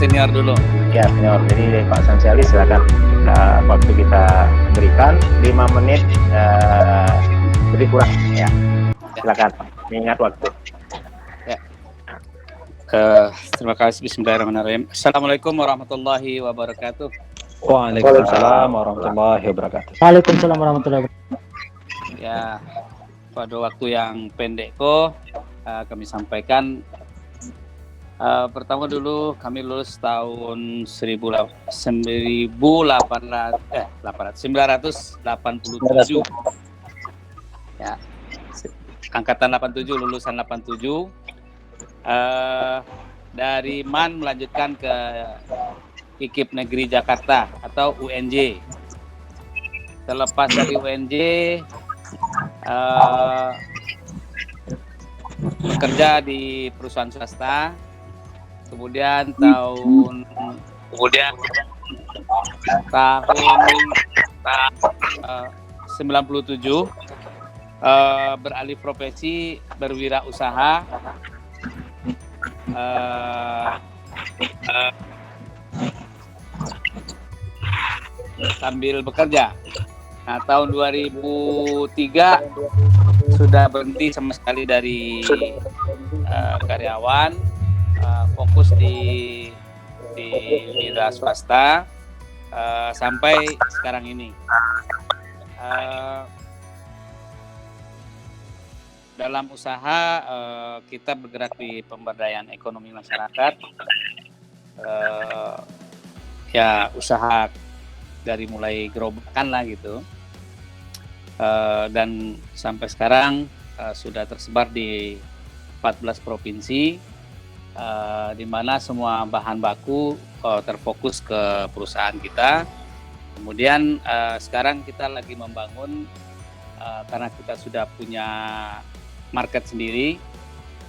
senior dulu. Ya, senior. Jadi Pak Samsialis silakan. Waktu kita berikan 5 menit lebih kurang ya. Silakan. Mengingat waktu. Ya. Terima kasih. Bismillahirrahmanirrahim. Assalamualaikum warahmatullahi wabarakatuh. Waalaikumsalam warahmatullahi wabarakatuh. Waalaikumsalam warahmatullahi wabarakatuh. Ya, pada waktu yang pendek kami sampaikan. Pertama dulu kami lulus tahun 1987. Ya, angkatan 87, lulusan 87. Dari MAN melanjutkan ke IKIP Negeri Jakarta atau UNJ. Terlepas dari UNJ, bekerja di perusahaan swasta. Kemudian tahun 97 beralih profesi berwirausaha sambil bekerja. Nah, tahun 2003 sudah berhenti sama sekali dari karyawan, fokus di wira swasta sampai sekarang ini. Dalam usaha kita bergerak di pemberdayaan ekonomi masyarakat. Ya, usaha dari mulai gerobakan lah gitu. Dan sampai sekarang sudah tersebar di 14 provinsi, di mana semua bahan baku terfokus ke perusahaan kita. Kemudian sekarang kita lagi membangun, karena kita sudah punya market sendiri,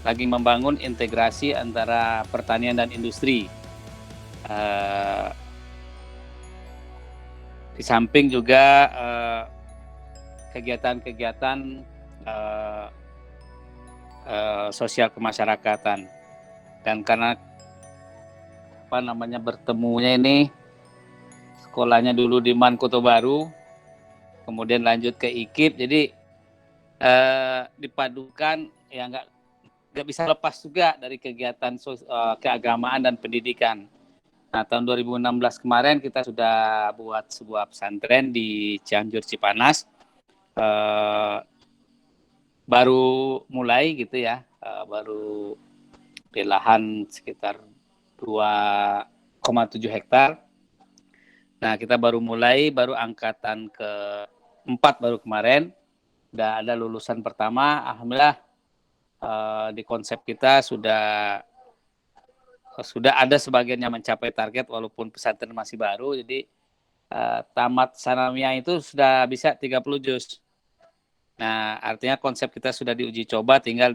lagi membangun integrasi antara pertanian dan industri. Di samping juga kegiatan-kegiatan sosial kemasyarakatan. Dan karena bertemunya ini, sekolahnya dulu di MAN Kota Baru, kemudian lanjut ke IKIP, jadi dipadukan, ya nggak bisa lepas juga dari kegiatan keagamaan dan pendidikan. Nah, tahun 2016 kemarin kita sudah buat sebuah pesantren di Cianjur Cipanas, baru mulai gitu ya, baru di lahan sekitar 2,7 hektar. Nah, kita baru angkatan ke-4 baru kemarin. Udah ada lulusan pertama, alhamdulillah. Di konsep kita sudah ada sebagian yang mencapai target walaupun pesantren masih baru. Jadi tamat sanawiyah itu sudah bisa 30 juz. Nah, artinya konsep kita sudah diuji coba, tinggal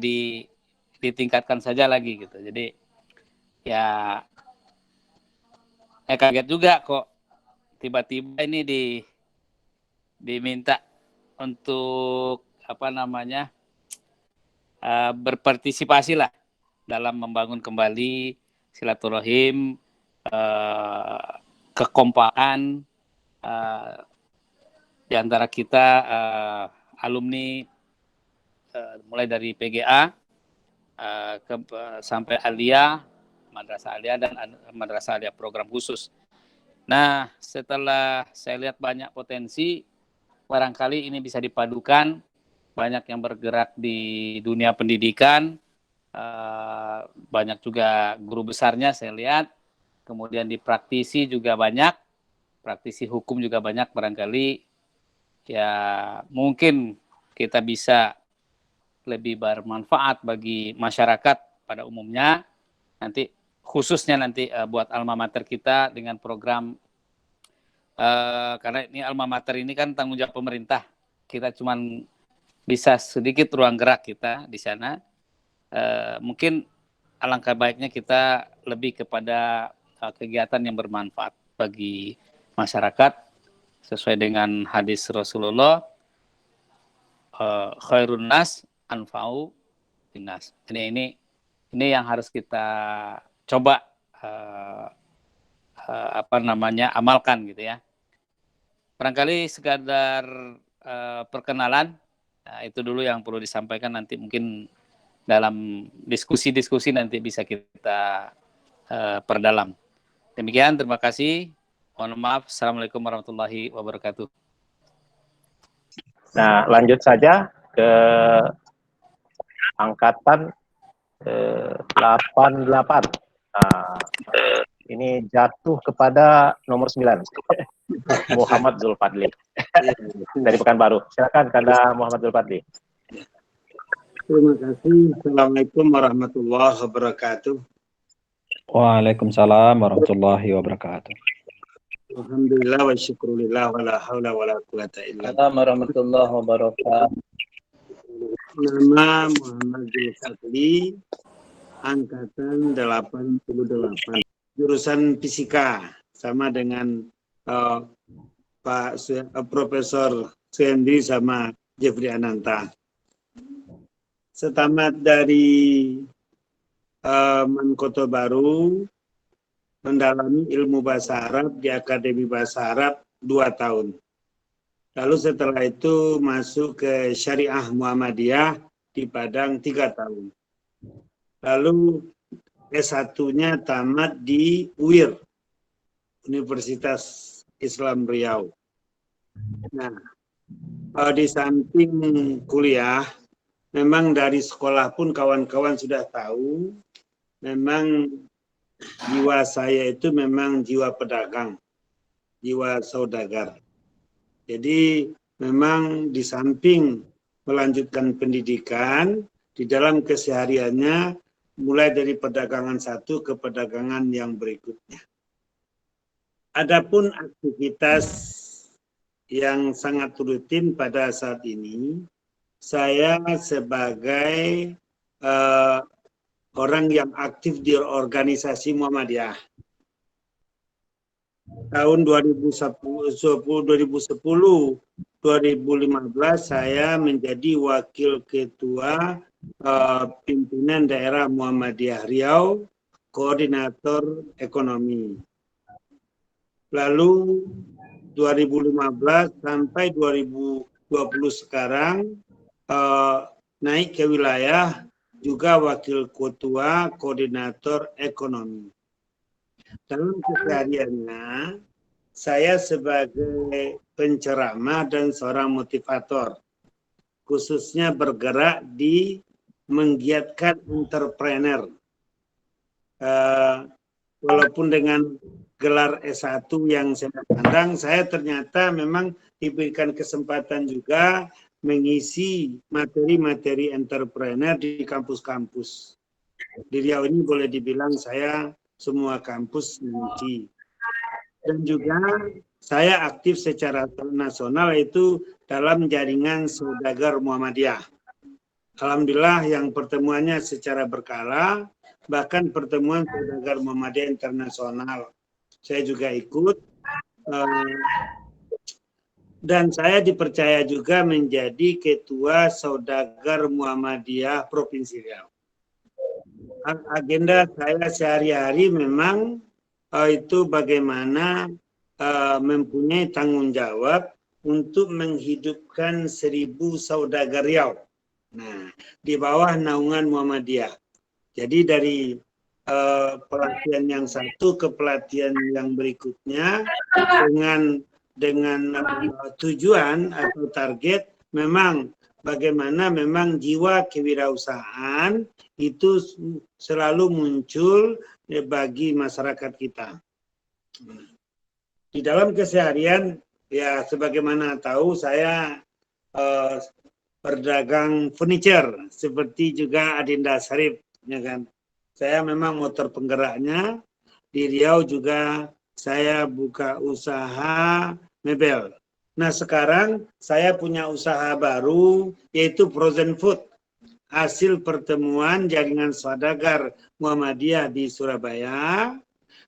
ditingkatkan saja lagi gitu. Jadi ya kaget juga kok tiba-tiba ini diminta untuk berpartisipasi lah dalam membangun kembali silaturahim, kekompakan di antara kita alumni, mulai dari PGA sampai Aliyah, Madrasah Aliyah dan Madrasah Aliyah program khusus. Nah, setelah saya lihat banyak potensi, barangkali ini bisa dipadukan, banyak yang bergerak di dunia pendidikan, banyak juga guru besarnya saya lihat, kemudian di praktisi juga banyak, praktisi hukum juga banyak, barangkali ya mungkin kita bisa lebih bermanfaat bagi masyarakat pada umumnya, nanti khususnya buat alma mater kita dengan program, karena ini alma mater ini kan tanggung jawab pemerintah, kita cuman bisa sedikit ruang gerak kita di sana. Mungkin alangkah baiknya kita lebih kepada kegiatan yang bermanfaat bagi masyarakat sesuai dengan hadis Rasulullah, khairun nas anfa'u linnas. Ini yang harus kita coba amalkan gitu ya. Barangkali sekadar perkenalan, itu dulu yang perlu disampaikan, nanti mungkin dalam diskusi-diskusi nanti bisa kita perdalam. Demikian, terima kasih. Mohon maaf. Assalamualaikum warahmatullahi wabarakatuh. Nah, lanjut saja ke angkatan 88. Nah, ini jatuh kepada nomor 9, Muhammad Zulfadli dari Pekanbaru. Silakan Kanda Muhammad Zulfadli. Terima kasih. Assalamualaikum warahmatullahi wabarakatuh. Waalaikumsalam warahmatullahi wabarakatuh. Alhamdulillah wa syukurillah wa la hawla wa la quwata illa billah. Assalamualaikum warahmatullahi wabarakatuh. Nama Muhammad Zulfadli, angkatan 88, jurusan fisika, sama dengan Profesor Suhendri sama Jeffrey Ananta. Setamat dari Mankoto Baru, mendalami ilmu bahasa Arab di Akademi Bahasa Arab 2 tahun. Lalu setelah itu masuk ke Syariah Muhammadiyah di Padang 3 tahun. Lalu S1-nya tamat di UIR, Universitas Islam Riau. Nah, di samping kuliah, memang dari sekolah pun kawan-kawan sudah tahu, memang jiwa saya itu memang jiwa pedagang, jiwa saudagar. Jadi memang di samping melanjutkan pendidikan, di dalam kesehariannya mulai dari perdagangan satu ke perdagangan yang berikutnya. Adapun aktivitas yang sangat rutin pada saat ini, saya sebagai orang yang aktif di organisasi Muhammadiyah. Tahun 2010-2015 saya menjadi wakil ketua pimpinan daerah Muhammadiyah Riau, koordinator ekonomi. Lalu 2015 sampai 2020 sekarang naik ke wilayah, juga wakil ketua koordinator ekonomi. Dalam kesehariannya, saya sebagai penceramah dan seorang motivator, khususnya bergerak di menggiatkan entrepreneur. Walaupun dengan gelar S1 yang saya pandang, saya ternyata memang diberikan kesempatan juga mengisi materi-materi entrepreneur di kampus-kampus. Di Riau ini boleh dibilang saya semua kampus mengisi. Dan juga saya aktif secara nasional itu dalam jaringan saudagar Muhammadiyah. Alhamdulillah yang pertemuannya secara berkala, bahkan pertemuan saudagar Muhammadiyah internasional. Saya juga ikut. Dan saya dipercaya juga menjadi ketua saudagar Muhammadiyah Provinsi Riau. Agenda saya sehari-hari memang itu bagaimana mempunyai tanggung jawab untuk menghidupkan 1000 saudagar Riau. Nah, di bawah naungan Muhammadiyah. Jadi dari pelatihan yang satu ke pelatihan yang berikutnya dengan tujuan atau target memang bagaimana memang jiwa kewirausahaan itu selalu muncul bagi masyarakat kita. Di dalam keseharian, ya sebagaimana tahu saya berdagang furniture seperti juga Adinda Sarif, ya kan. Saya memang motor penggeraknya. Di Riau juga saya buka usaha mebel. Nah sekarang saya punya usaha baru yaitu frozen food. Hasil pertemuan jaringan saudagar Muhammadiyah di Surabaya.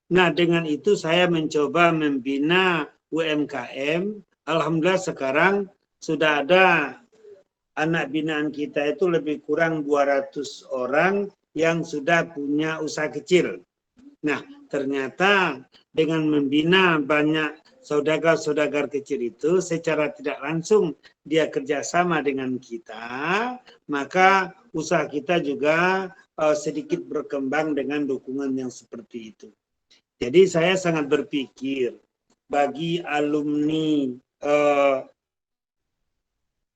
Nah dengan itu saya mencoba membina UMKM. Alhamdulillah sekarang sudah ada anak binaan kita itu lebih kurang 200 orang yang sudah punya usaha kecil. Nah ternyata dengan membina banyak saudagar-saudagar kecil itu secara tidak langsung dia kerjasama dengan kita, maka usaha kita juga sedikit berkembang dengan dukungan yang seperti itu. Jadi saya sangat berpikir bagi alumni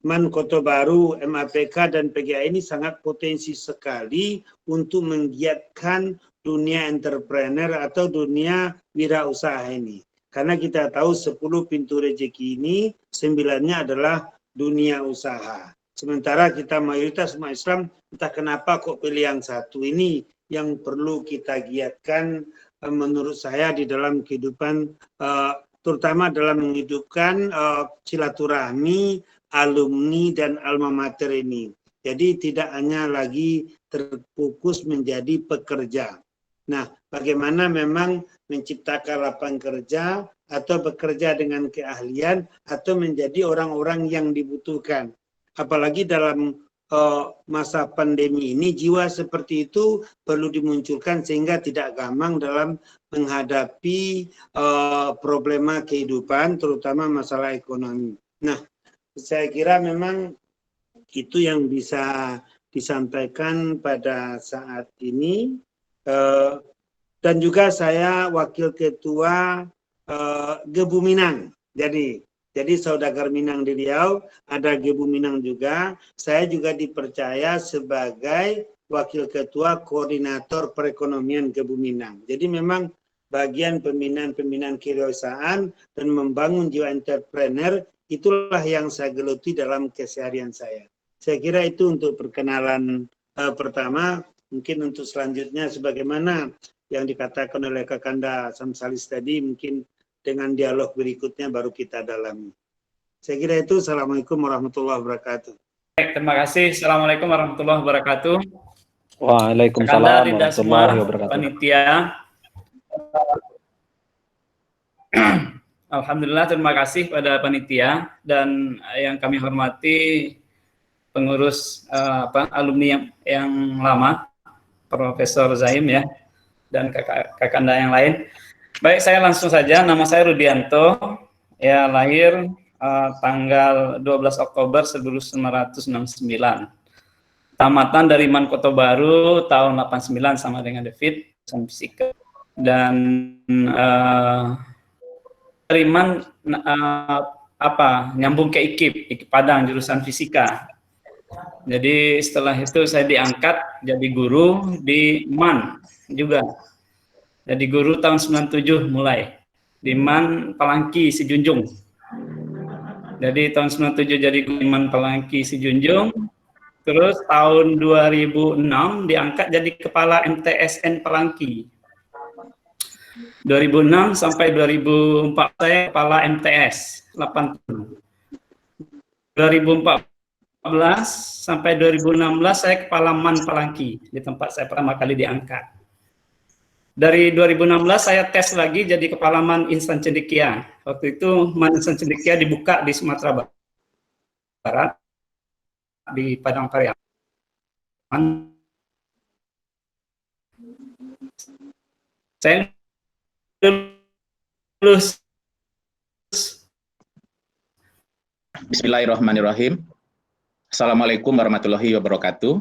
MAN Kota Baru, MAPK dan PGA ini sangat potensi sekali untuk menggiatkan dunia entrepreneur atau dunia wirausaha ini. Karena kita tahu 10 pintu rezeki ini 9-nya adalah dunia usaha. Sementara kita mayoritas umat Islam entah kenapa kok pilih yang satu ini yang perlu kita giatkan menurut saya di dalam kehidupan terutama dalam menghidupkan silaturahmi alumni dan alma mater ini. Jadi tidak hanya lagi terfokus menjadi pekerja. Nah, bagaimana memang menciptakan lapangan kerja atau bekerja dengan keahlian atau menjadi orang-orang yang dibutuhkan. Apalagi dalam masa pandemi ini, jiwa seperti itu perlu dimunculkan sehingga tidak gampang dalam menghadapi problema kehidupan, terutama masalah ekonomi. Nah, saya kira memang itu yang bisa disampaikan pada saat ini. Dan juga saya wakil ketua Gebu Minang. Jadi saudagar Minang di Riau, ada Gebu Minang juga. Saya juga dipercaya sebagai wakil ketua koordinator perekonomian Gebu Minang. Jadi memang bagian pembinaan kewirausahaan dan membangun jiwa entrepreneur itulah yang saya geluti dalam keseharian saya. Saya kira itu untuk perkenalan pertama. Mungkin untuk selanjutnya sebagaimana yang dikatakan oleh Kakanda Samsalis tadi, mungkin dengan dialog berikutnya baru kita dalami. Saya kira itu. Assalamualaikum warahmatullahi wabarakatuh. Baik, terima kasih. Assalamualaikum warahmatullahi wabarakatuh. Waalaikumsalam warahmatullahi wabarakatuh. Panitia. Alhamdulillah, terima kasih pada panitia dan yang kami hormati pengurus alumni yang lama, Profesor Zaim ya, dan kakanda yang lain. Baik, saya langsung saja. Nama saya Rudianto, ya lahir tanggal 12 Oktober 1969. Tamatan dari MAN Kota Baru tahun 89 sama dengan David, fisika. Dan dari MAN nyambung ke IKIP Padang jurusan fisika. Jadi setelah itu saya diangkat jadi guru di MAN juga. Jadi guru tahun 97 mulai di MAN Palangki Sijunjung. Jadi tahun 97 jadi guru di MAN Palangki Sijunjung. Terus tahun 2006 diangkat jadi kepala MTSN Palangki. 2006 sampai 2004 saya kepala MTS 80. 2014 sampai 2016 saya kepala MAN Palangki di tempat saya pertama kali diangkat. Dari 2016 saya tes lagi jadi kepala MAN Insan Cendekia. Waktu itu MAN Insan Cendekia dibuka di Sumatera Barat di Padang Pariaman. Saya lulus. Bismillahirrahmanirrahim. Assalamualaikum warahmatullahi wabarakatuh.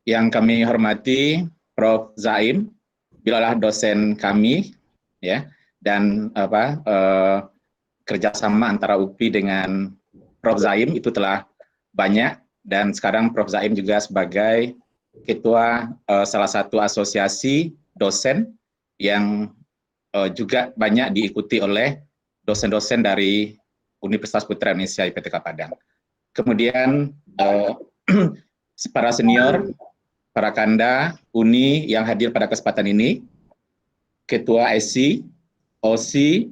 Yang kami hormati Prof. Zaim, bilalah dosen kami, ya, dan kerjasama antara UPI dengan Prof. Zaim itu telah banyak, dan sekarang Prof. Zaim juga sebagai ketua salah satu asosiasi dosen yang juga banyak diikuti oleh dosen-dosen dari Universitas Putra Indonesia IPTK Padang. Kemudian para senior, para kanda, uni yang hadir pada kesempatan ini, ketua SC, OC,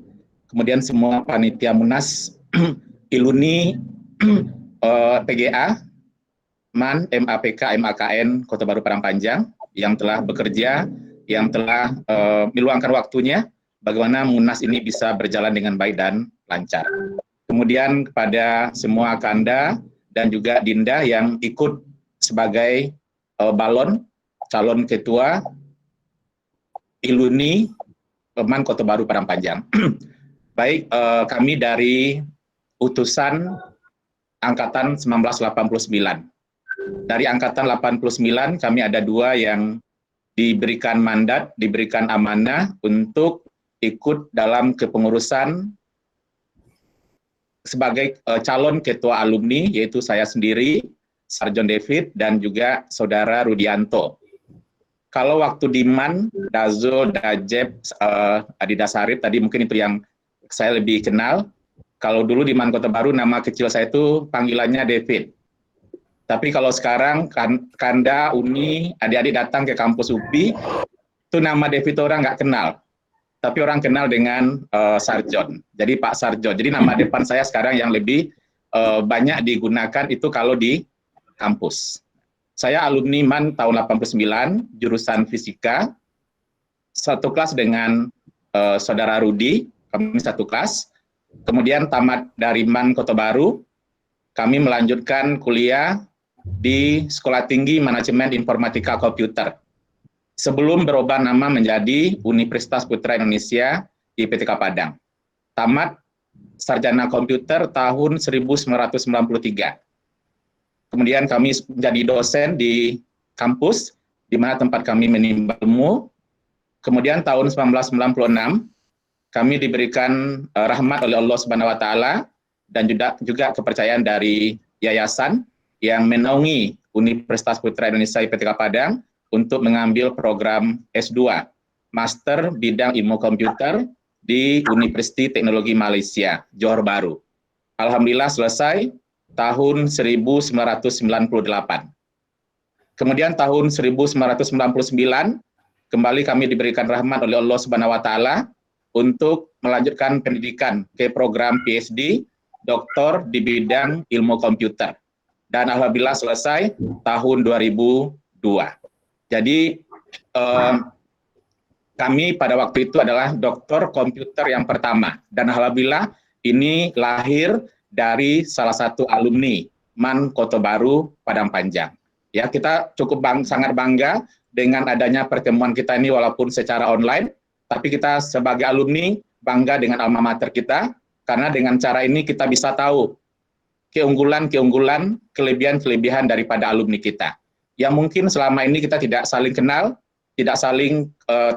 kemudian semua panitia Munas, Iluni, PGA, MAN, MAPK, MAKN, Kota Baru Padang Panjang, yang telah bekerja, yang telah meluangkan waktunya, bagaimana Munas ini bisa berjalan dengan baik dan lancar. Kemudian kepada semua kanda dan juga Dinda yang ikut sebagai balon calon ketua Iluni MAN Kota Baru Padang Panjang. Baik, kami dari utusan Angkatan 1989. Dari Angkatan 89, kami ada 2 yang diberikan mandat, diberikan amanah untuk ikut dalam kepengurusan sebagai calon ketua alumni, yaitu saya sendiri, Sarjon David, dan juga Saudara Rudianto. Kalau waktu di MAN, Dazo, Dajeb, Adi Dasarif, tadi mungkin itu yang saya lebih kenal. Kalau dulu di MAN Kota Baru, nama kecil saya itu panggilannya David. Tapi kalau sekarang, Kanda, Uni, adik-adik datang ke kampus UPI, itu nama David orang nggak kenal. Tapi orang kenal dengan Sarjon. Jadi Pak Sarjon. Jadi nama depan saya sekarang yang lebih banyak digunakan itu kalau di kampus. Saya alumni MAN tahun 89, jurusan fisika, satu kelas dengan Saudara Rudi, kami satu kelas. Kemudian tamat dari MAN Kota Baru, kami melanjutkan kuliah di Sekolah Tinggi Manajemen Informatika Komputer. Sebelum berubah nama menjadi Universitas Putra Indonesia IPTK Padang. Tamat Sarjana Komputer tahun 1993. Kemudian kami menjadi dosen di kampus, di mana tempat kami menimba ilmu. Kemudian tahun 1996, kami diberikan rahmat oleh Allah Subhanahu wa Ta'ala dan juga kepercayaan dari yayasan yang menaungi Universitas Putra Indonesia IPTK Padang untuk mengambil program S2 Master Bidang Ilmu Komputer di Universitas Teknologi Malaysia, Johor Bahru. Alhamdulillah selesai tahun 1998. Kemudian tahun 1999 kembali kami diberikan rahmat oleh Allah Subhanahu wa Ta'ala untuk melanjutkan pendidikan ke program PhD, doktor di bidang ilmu komputer. Dan alhamdulillah selesai tahun 2002. Jadi kami pada waktu itu adalah doktor komputer yang pertama. Dan alhamdulillah ini lahir dari salah satu alumni MAN Kota Baru Padang Panjang. Ya, kita cukup sangat bangga dengan adanya pertemuan kita ini walaupun secara online. Tapi kita sebagai alumni bangga dengan alma mater kita, karena dengan cara ini kita bisa tahu keunggulan-keunggulan, kelebihan-kelebihan daripada alumni kita. Yang mungkin selama ini kita tidak saling kenal, tidak saling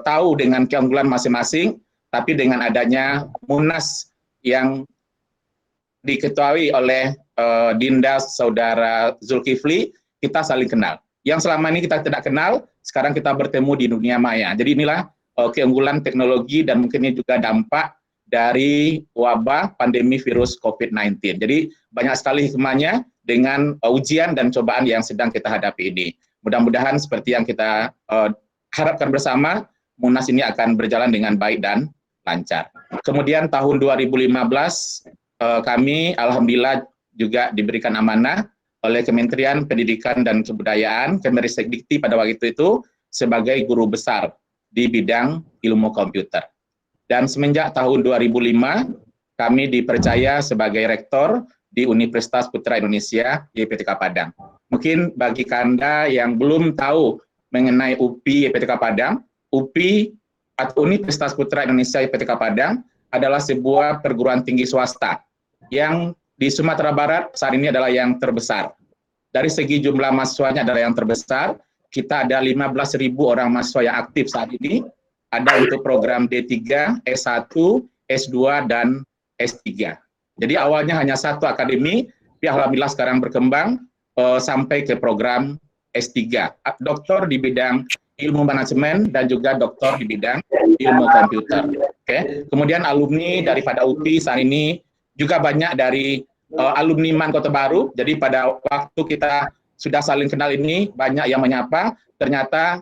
tahu dengan keunggulan masing-masing, tapi dengan adanya Munas yang diketuai oleh Dinda Saudara Zulkifli, kita saling kenal. Yang selama ini kita tidak kenal, sekarang kita bertemu di dunia maya. Jadi inilah keunggulan teknologi dan mungkin ini juga dampak dari wabah pandemi virus COVID-19. Jadi banyak sekali hikmahnya dengan ujian dan cobaan yang sedang kita hadapi ini. Mudah-mudahan seperti yang kita harapkan bersama, Munas ini akan berjalan dengan baik dan lancar. Kemudian tahun 2015 kami alhamdulillah juga diberikan amanah oleh Kementerian Pendidikan dan Kebudayaan, Kemenristekdikti pada waktu itu sebagai guru besar di bidang ilmu komputer. Dan semenjak tahun 2005, kami dipercaya sebagai rektor di Universitas Putra Indonesia IPTK Padang. Mungkin bagi Kanda yang belum tahu mengenai UPI IPTK Padang, UPI atau Universitas Putra Indonesia IPTK Padang adalah sebuah perguruan tinggi swasta yang di Sumatera Barat saat ini adalah yang terbesar. Dari segi jumlah mahasiswanya adalah yang terbesar. Kita ada 15.000 orang mahasiswa yang aktif saat ini. Ada untuk program D3, S1, S2, dan S3. Jadi awalnya hanya satu akademi, tapi alhamdulillah sekarang berkembang sampai ke program S3. Doktor di bidang ilmu manajemen dan juga doktor di bidang ilmu komputer. Oke. Kemudian alumni daripada UPI saat ini juga banyak dari alumni MAN Kota Baru. Jadi pada waktu kita sudah saling kenal ini, banyak yang menyapa, ternyata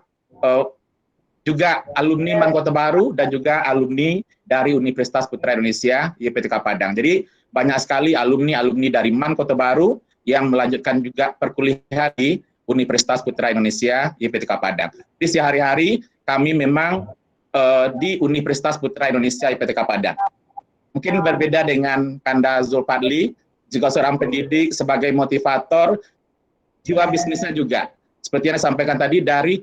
juga alumni MAN Kota Baru dan juga alumni dari Universitas Putra Indonesia IPTK Padang. Jadi banyak sekali alumni-alumni dari MAN Kota Baru yang melanjutkan juga perkuliahan di Universitas Putra Indonesia IPTK Padang. Di sehari-hari kami memang di Universitas Putra Indonesia IPTK Padang. Mungkin berbeda dengan Kanda Zulfadli, juga seorang pendidik sebagai motivator, jiwa bisnisnya juga. seperti yang disampaikan tadi, dari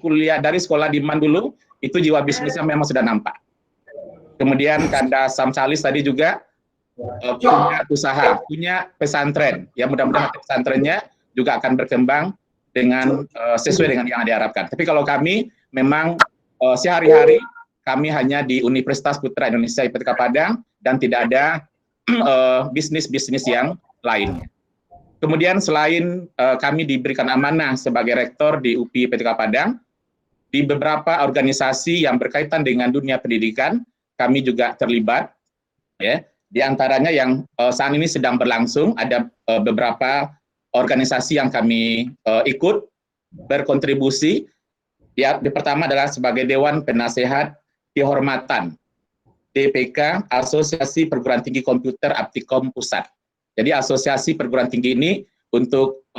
sekolah di MAN dulu, itu jiwa bisnisnya memang sudah nampak. Kemudian Kanda Samsalis tadi juga punya usaha, punya pesantren. Ya mudah-mudahan pesantrennya juga akan berkembang dengan sesuai dengan yang diharapkan. Tapi kalau kami memang sehari-hari kami hanya di Universitas Putra Indonesia IPTK Padang dan tidak ada bisnis-bisnis yang lainnya. Kemudian selain kami diberikan amanah sebagai rektor di UPI IPTK Padang, di beberapa organisasi yang berkaitan dengan dunia pendidikan, kami juga terlibat. Ya, di antaranya yang saat ini sedang berlangsung, ada beberapa organisasi yang kami ikut berkontribusi. Ya, di pertama adalah sebagai Dewan Penasehat Kehormatan DPK, Asosiasi Perguruan Tinggi Komputer Aptikom Pusat. Jadi asosiasi perguruan tinggi ini untuk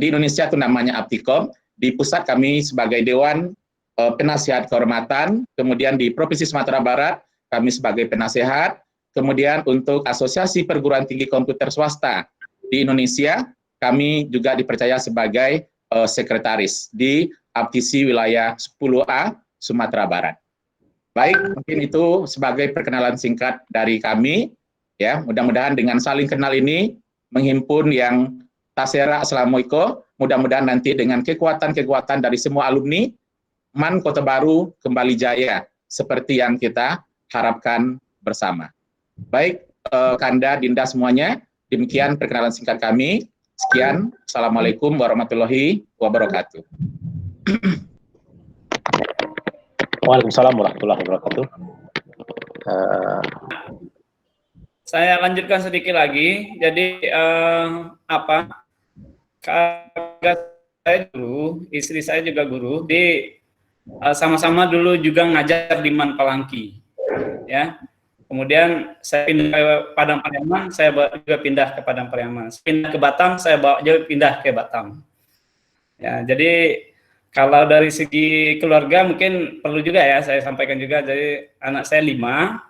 di Indonesia itu namanya Aptikom, di pusat kami sebagai Dewan Penasehat Kehormatan, kemudian di Provinsi Sumatera Barat kami sebagai penasehat, kemudian untuk Asosiasi Perguruan Tinggi Komputer Swasta di Indonesia kami juga dipercaya sebagai sekretaris di Aptisi wilayah 10A Sumatera Barat. Baik, mungkin itu sebagai perkenalan singkat dari kami. Ya, mudah-mudahan dengan saling kenal ini menghimpun yang Tasera Assalamualaikum. Mudah-mudahan nanti dengan kekuatan-kekuatan dari semua alumni MAN Kota Baru kembali jaya seperti yang kita harapkan bersama. Baik, Kanda, Dinda semuanya, demikian perkenalan singkat kami. Sekian, Assalamualaikum warahmatullahi wabarakatuh. Waalaikumsalam warahmatullahi wabarakatuh. Saya lanjutkan sedikit lagi. Jadi kakak saya dulu, istri saya juga guru. Sama-sama dulu juga ngajar di MAN Palangki. Ya. Kemudian saya pindah ke Padang Pariaman, saya juga pindah ke Padang Pariaman. Pindah ke Batam, saya juga pindah ke Batam. Ya, jadi kalau dari segi keluarga mungkin perlu juga ya saya sampaikan juga. Jadi anak saya 5.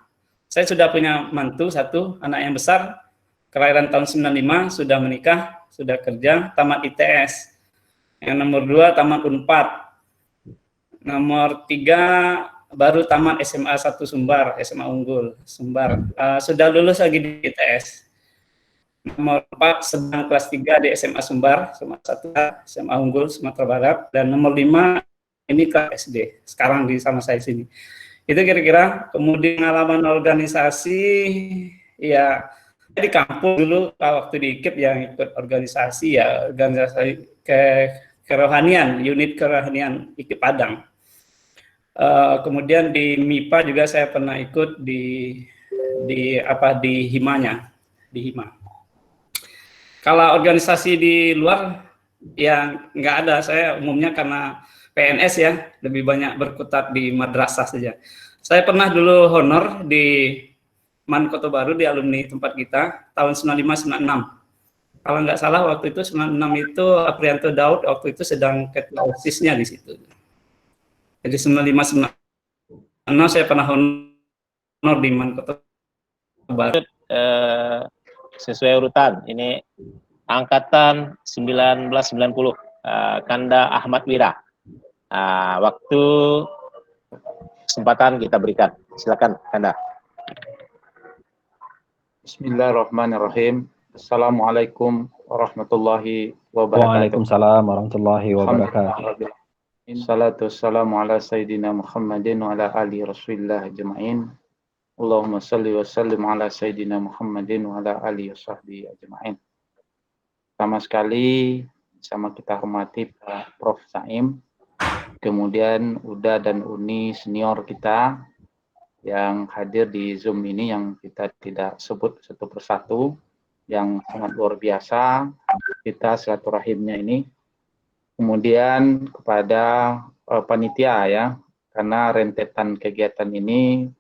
Saya sudah punya mantu 1, anak yang besar, kelahiran tahun 95, sudah menikah, sudah kerja, tamat ITS. Yang nomor 2 tamat UNPAD. Nomor 3 baru tamat SMA 1 Sumbar, SMA Unggul, Sumbar. Sudah lulus lagi di ITS. Nomor 4 sedang kelas 3 di SMA Sumbar, SMA 1, SMA Unggul, Sumatera Barat. Dan nomor 5 ini kelas SD, sekarang di sama saya sini. Itu kira-kira. Kemudian pengalaman organisasi, ya di kampus dulu waktu di IKIP yang ikut organisasi ya, organisasi kerohanian, unit kerohanian IKIP Padang. Kemudian di MIPA juga saya pernah ikut di himanya, di hima. Kalau organisasi di luar yang nggak ada, saya umumnya karena PNS ya, lebih banyak berkutat di madrasah saja. Saya pernah dulu honor di MAN Kota Baru di alumni tempat kita tahun 95-96. Kalau nggak salah waktu itu 96 itu Aprianto Daud waktu itu sedang ketua OSIS-nya di situ. Jadi 95-96 saya pernah honor di MAN Kota Baru. Sesuai urutan, ini angkatan 1990, Kanda Ahmad Wira. Waktu kesempatan kita berikan. Silakan, Kanda. Bismillahirrahmanirrahim. Assalamualaikum warahmatullahi wabarakatuh. Waalaikumsalam warahmatullahi wabarakatuh. Salatu wassalamu ala Sayyidina Muhammadin wa ala ali Rasulillah ajma'in. Allahumma salli wa sallim ala Sayyidina Muhammadin wa ala ali wa sahbihi ajma'in. Pertama sekali, sama kita hormati Pak Prof. Zaim, kemudian Uda dan Uni senior kita yang hadir di Zoom ini yang kita tidak sebut satu persatu, yang sangat luar biasa kita silaturahimnya ini. Kemudian kepada panitia ya, karena rentetan kegiatan ini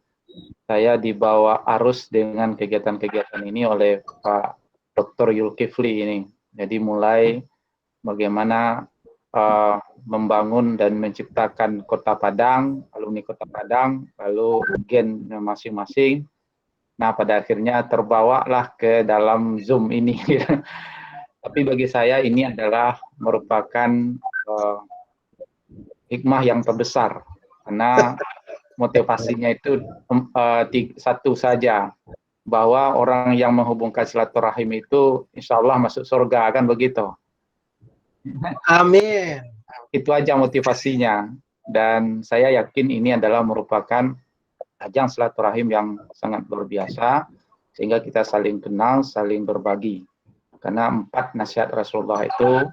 saya dibawa arus dengan kegiatan-kegiatan ini oleh Pak Dr. Yulkifli ini. Jadi mulai bagaimana membangun dan menciptakan Kota Padang, alumni Kota Padang, lalu gen masing-masing. Nah, pada akhirnya terbawalah ke dalam Zoom ini. Tapi bagi saya ini adalah merupakan hikmah yang terbesar, karena motivasinya itu satu saja, bahwa orang yang menghubungkan silaturahim itu insya Allah masuk surga, kan begitu. Amin. Itu aja motivasinya, dan saya yakin ini adalah merupakan ajang silaturahim yang sangat luar biasa, sehingga kita saling kenal, saling berbagi. Karena 4 nasihat Rasulullah itu,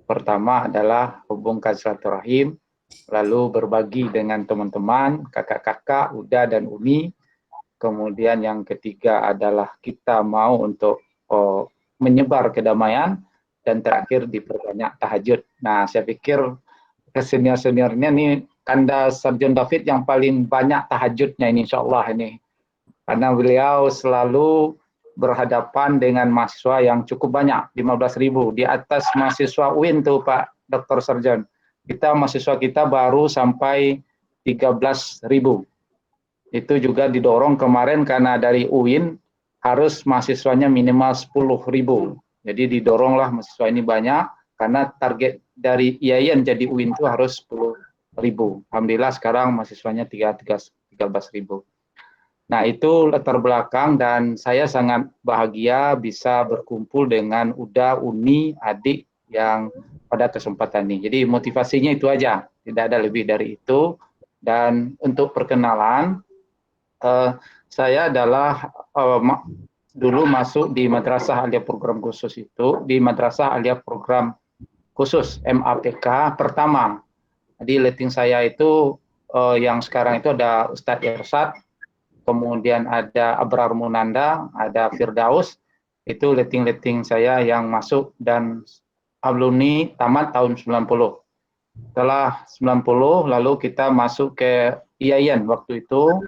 pertama adalah hubungkan silaturahim, lalu berbagi dengan teman-teman, kakak-kakak, Uda dan Umi. Kemudian yang ketiga adalah kita mau untuk menyebar kedamaian, dan terakhir diperbanyak tahajud. Nah, saya pikir ke senior-seniornya nih, Kanda Sarjon David yang paling banyak tahajudnya ini, insya Allah ini. Karena beliau selalu berhadapan dengan mahasiswa yang cukup banyak, 15.000, di atas mahasiswa UIN tuh Pak Dr. Sarjon. Mahasiswa kita baru sampai 13.000. Itu juga didorong kemarin karena dari UIN harus mahasiswanya minimal 10.000. Jadi didoronglah mahasiswa ini banyak, karena target dari IAIN jadi UIN itu harus 10.000. Alhamdulillah sekarang mahasiswanya 13.000. Nah, itu latar belakang, dan saya sangat bahagia bisa berkumpul dengan Uda, Uni, adik yang pada kesempatan ini. Jadi motivasinya itu aja, tidak ada lebih dari itu. Dan untuk perkenalan, saya adalah dulu masuk di Madrasah Aliyah Program Khusus itu, di Madrasah Aliyah Program Khusus MAPK pertama. Jadi letting saya itu yang sekarang itu ada Ustadz Irsad, kemudian ada Abrar Munanda, ada Firdaus, itu letting saya yang masuk, dan alumni tamat tahun 90. Setelah 90, lalu kita masuk ke IAIN waktu itu,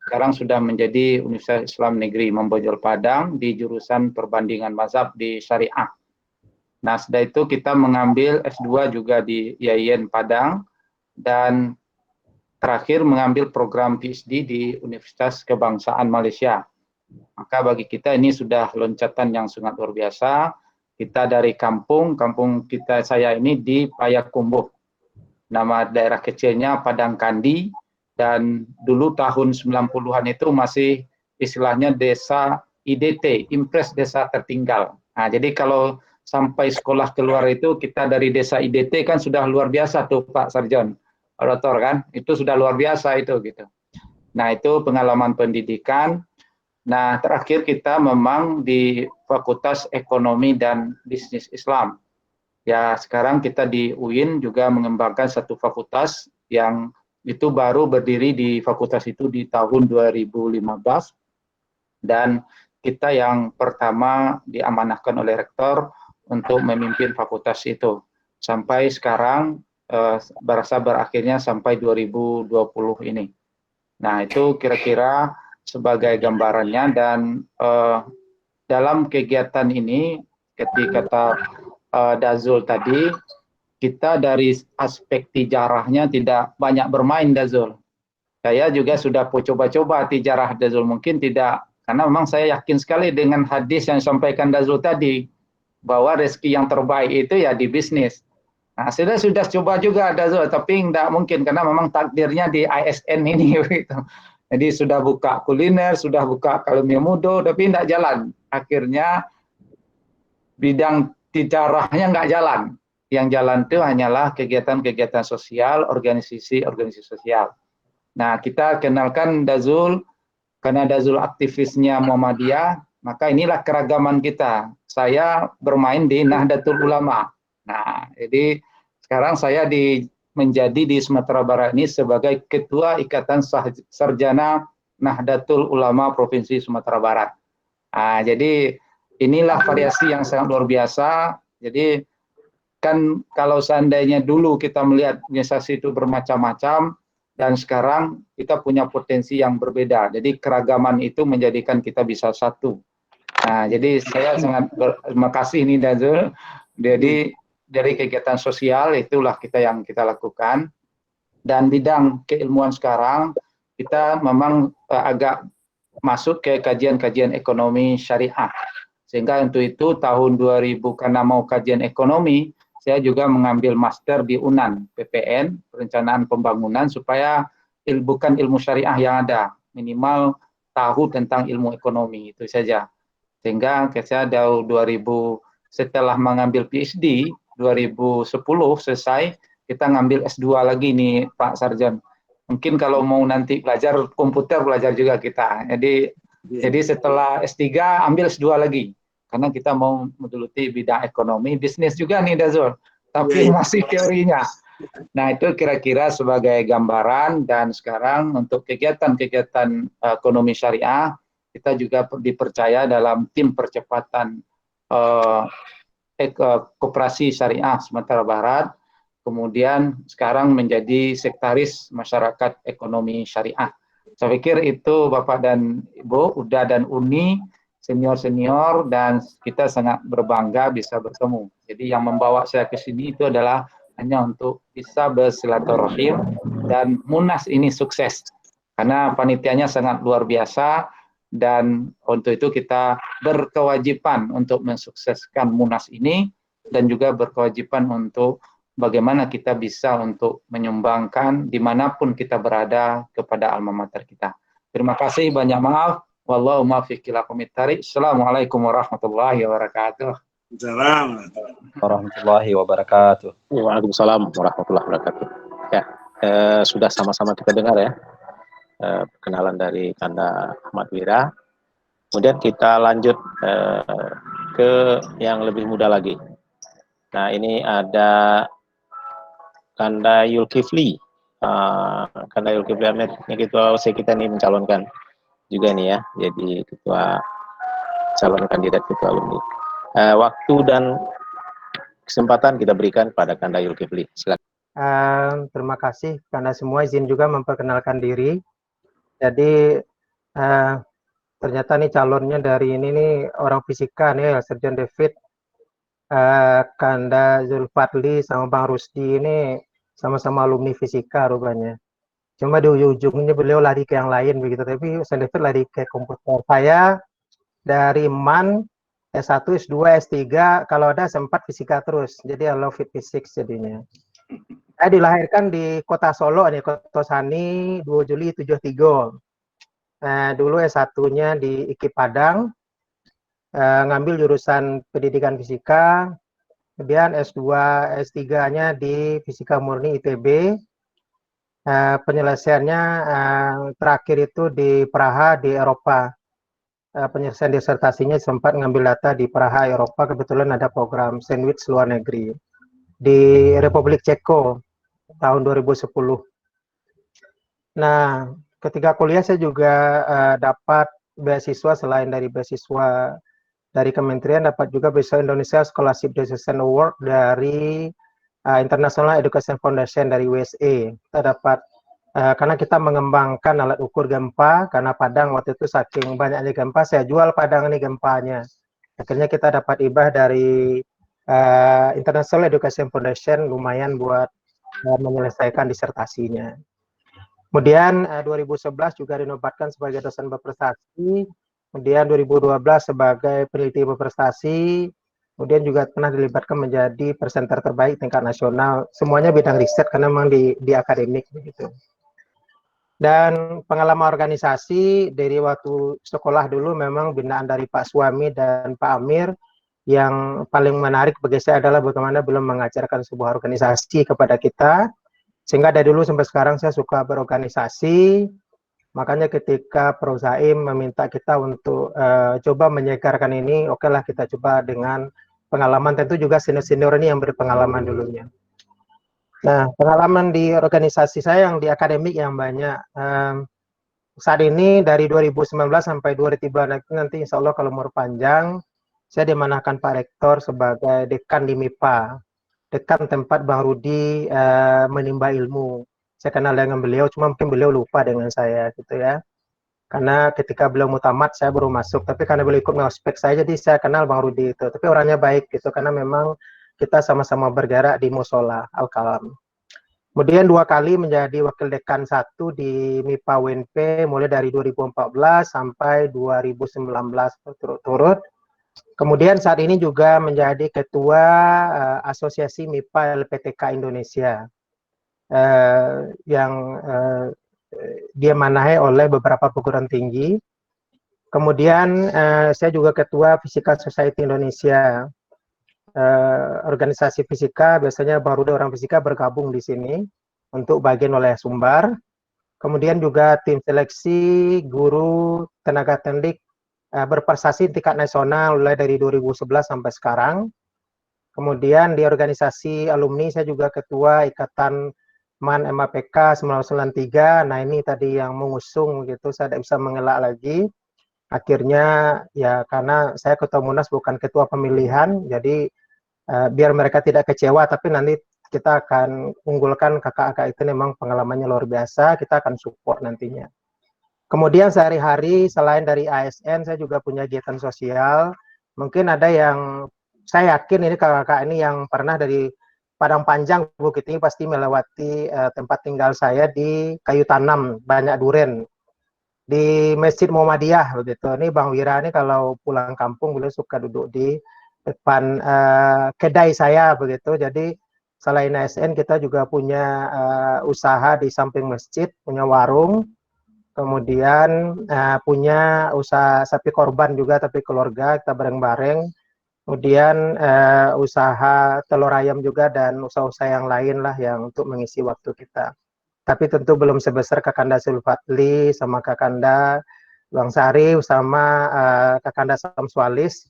sekarang sudah menjadi Universitas Islam Negeri Membojol Padang di jurusan perbandingan mazhab di Syariah. Nah, setelah itu kita mengambil S2 juga di IAIN Padang, dan terakhir mengambil program PhD di Universitas Kebangsaan Malaysia. Maka bagi kita ini sudah loncatan yang sangat luar biasa. Kita dari kampung saya ini di Payakumbuh. Nama daerah kecilnya Padang Kandi, dan dulu tahun 90-an itu masih istilahnya desa IDT, Impres Desa Tertinggal. Nah, jadi kalau sampai sekolah keluar itu kita dari desa IDT kan sudah luar biasa tuh Pak Sarjon, Dokter kan, itu sudah luar biasa itu gitu. Nah, itu pengalaman pendidikan. Nah, terakhir kita memang di Fakultas Ekonomi dan Bisnis Islam. Ya, sekarang kita di UIN juga mengembangkan satu fakultas yang itu baru berdiri di fakultas itu di tahun 2015, dan kita yang pertama diamanahkan oleh rektor untuk memimpin fakultas itu. Sampai sekarang berasa berakhirnya sampai 2020 ini. Nah, itu kira-kira sebagai gambarannya, dan dalam kegiatan ini, ketika kata Dazul tadi, kita dari aspek tijarahnya tidak banyak bermain, Dazul. Saya juga sudah coba-coba tijarah, Dazul. Mungkin tidak, karena memang saya yakin sekali dengan hadis yang disampaikan Dazul tadi, bahwa rezeki yang terbaik itu ya di bisnis. Nah, saya sudah coba juga, Dazul, tapi tidak mungkin, karena memang takdirnya di ASN ini. Gitu. Jadi sudah buka kuliner, sudah buka Kalemia Mudo, tapi tidak jalan. Akhirnya bidang tijarahnya nggak jalan. Yang jalan itu hanyalah kegiatan-kegiatan sosial, organisasi sosial. Nah, kita kenalkan Dazul, karena Dazul aktivisnya Muhammadiyah, maka inilah keragaman kita. Saya bermain di Nahdlatul Ulama. Nah, jadi sekarang saya menjadi di Sumatera Barat ini sebagai Ketua Ikatan Sarjana Nahdlatul Ulama Provinsi Sumatera Barat. Nah, jadi inilah variasi yang sangat luar biasa. Jadi kan kalau seandainya dulu kita melihat organisasi itu bermacam-macam, dan sekarang kita punya potensi yang berbeda. Jadi keragaman itu menjadikan kita bisa satu. Nah, jadi saya sangat berterima kasih ini Dazul. Jadi dari kegiatan sosial itulah yang kita lakukan. Dan bidang keilmuan sekarang kita memang agak masuk ke kajian-kajian ekonomi syariah. Sehingga untuk itu tahun 2000 karena mau kajian ekonomi, saya juga mengambil master di UNAN, PPN, Perencanaan Pembangunan, supaya bukan ilmu syariah yang ada, minimal tahu tentang ilmu ekonomi, itu saja. Sehingga saya dari 2000, setelah mengambil PhD, 2010 selesai, kita ngambil S2 lagi nih Pak Sarjan. Mungkin kalau mau nanti belajar komputer, belajar juga kita. Jadi setelah S3 ambil S2 lagi. Karena kita mau menggeluti bidang ekonomi, bisnis juga nih Dazul. Tapi masih teorinya. Nah itu kira-kira sebagai gambaran, dan sekarang untuk kegiatan-kegiatan ekonomi syariah, kita juga dipercaya dalam tim percepatan koperasi syariah Sumatera Barat, kemudian sekarang menjadi sekretaris masyarakat ekonomi syariah. Saya pikir itu Bapak dan Ibu, Uda dan Uni, senior-senior, dan kita sangat berbangga bisa bertemu. Jadi yang membawa saya ke sini itu adalah hanya untuk bisa bersilaturahim, dan Munas ini sukses. Karena panitianya sangat luar biasa, dan untuk itu kita berkewajiban untuk mensukseskan Munas ini, dan juga berkewajiban untuk bagaimana kita bisa untuk menyumbangkan dimanapun kita berada kepada alma mater kita. Terima kasih, banyak maaf. Wallahu muwaffiq ila aqwamit thariq. Assalamualaikum warahmatullahi wabarakatuh. Warahmatullahi wabarakatuh. Waalaikumsalam warahmatullahi wabarakatuh. Ya, sudah sama-sama kita dengar ya perkenalan dari Kanda Ahmad Wira. Kemudian kita lanjut ke yang lebih muda lagi. Nah ini ada Kanda Yulkifli. Kanda Yulkifli Ahmed, ini ketua OC kita nih mencalonkan juga nih ya, jadi ketua calon kandidat ketua alumni. Waktu dan kesempatan kita berikan kepada Kanda Yulkifli. Silakan. Terima kasih Kanda semua, izin juga memperkenalkan diri. Jadi ternyata nih calonnya dari ini nih orang fisika nih, Sarjan David, Kanda Zulfadli sama Bang Rusdi ini sama-sama alumni fisika rupanya. Cuma di ujung-ujungnya beliau lari ke yang lain begitu, tapi Sarjan David lari ke komputer. Saya dari MAN S1, S2, S3, kalau ada sempat fisika terus. Jadi I love it physics jadinya. Saya dilahirkan di kota Solo nih, Kota Sani, 2 Juli 73. Dulu S1-nya di IKIP Padang, ngambil jurusan pendidikan fisika, kemudian S2, S3-nya di fisika murni ITB. Penyelesaiannya terakhir itu di Praha di Eropa. Penyelesaian disertasinya sempat ngambil data di Praha Eropa, kebetulan ada program sandwich luar negeri di Republik Ceko tahun 2010. Nah, ketika kuliah saya juga dapat beasiswa, selain dari beasiswa dari kementerian, dapat juga beasiswa Indonesia Scholarship Decision Award dari International Education Foundation dari USA. Kita dapat karena kita mengembangkan alat ukur gempa, karena Padang waktu itu saking banyaknya gempa, saya jual Padang ini gempanya. Akhirnya kita dapat hibah dari International Education Foundation, lumayan buat menyelesaikan disertasinya. Kemudian 2011 juga dinobatkan sebagai dosen berprestasi, kemudian 2012 sebagai peneliti berprestasi, kemudian juga pernah dilibatkan menjadi presenter terbaik tingkat nasional, semuanya bidang riset karena memang di akademik begitu. Dan pengalaman organisasi dari waktu sekolah dulu memang binaan dari Pak Suami dan Pak Amir, yang paling menarik bagi saya adalah bagaimana belum mengajarkan sebuah organisasi kepada kita, sehingga dari dulu sampai sekarang saya suka berorganisasi. Makanya ketika Prof. Zaim meminta kita untuk coba menyegarkan ini, oke lah kita coba dengan pengalaman, tentu juga senior-senior ini yang berpengalaman dulunya. Nah, pengalaman di organisasi saya yang di akademik yang banyak. Saat ini dari 2019 sampai 2023 nanti insya Allah kalau umur panjang, saya dimanakan Pak Rektor sebagai dekan di MIPA, dekan tempat Bang Rudi menimba ilmu. Saya kenal dengan beliau, cuma mungkin beliau lupa dengan saya gitu ya. Karena ketika beliau mutamat saya baru masuk, tapi karena beliau ikut ngospek saya, jadi saya kenal Bang Rudi itu. Tapi orangnya baik gitu, karena memang kita sama-sama bergerak di Musola Al-Kalam. Kemudian 2 kali menjadi wakil dekan 1 di MIPA UNP, mulai dari 2014 sampai 2019 turut-turut. Kemudian saat ini juga menjadi Ketua Asosiasi MIPA LPTK Indonesia yang diamanahai oleh beberapa perguruan tinggi. Kemudian saya juga Ketua Physical Society Indonesia. Organisasi fisika, biasanya baru orang fisika bergabung di sini untuk bagian oleh Sumbar. Kemudian juga tim seleksi guru tenaga pendidik berprestasi tingkat nasional mulai dari 2011 sampai sekarang. Kemudian di organisasi alumni saya juga ketua Ikatan MAN MAPK 1993. Nah, ini tadi yang mengusung gitu, saya tidak bisa mengelak lagi. Akhirnya ya karena saya ketua Munas bukan ketua pemilihan, jadi biar mereka tidak kecewa, tapi nanti kita akan unggulkan kakak-kakak itu, memang pengalamannya luar biasa, kita akan support nantinya. Kemudian sehari-hari selain dari ASN, saya juga punya kegiatan sosial. Mungkin ada yang, saya yakin ini kakak-kakak ini yang pernah dari Padang Panjang, Bukit Tinggi pasti melewati tempat tinggal saya di Kayu Tanam, banyak duren. Di Masjid Muhammadiyah begitu. Ini Bang Wira ini kalau pulang kampung beliau suka duduk di depan kedai saya begitu. Jadi selain ASN kita juga punya usaha di samping masjid, punya warung. Kemudian punya usaha sapi korban juga, tapi keluarga kita bareng-bareng. Kemudian usaha telur ayam juga dan usaha-usaha yang lain lah yang untuk mengisi waktu kita. Tapi tentu belum sebesar Kakanda Zulfatli sama Kakanda Bang Sarif sama Kakanda Samsualis.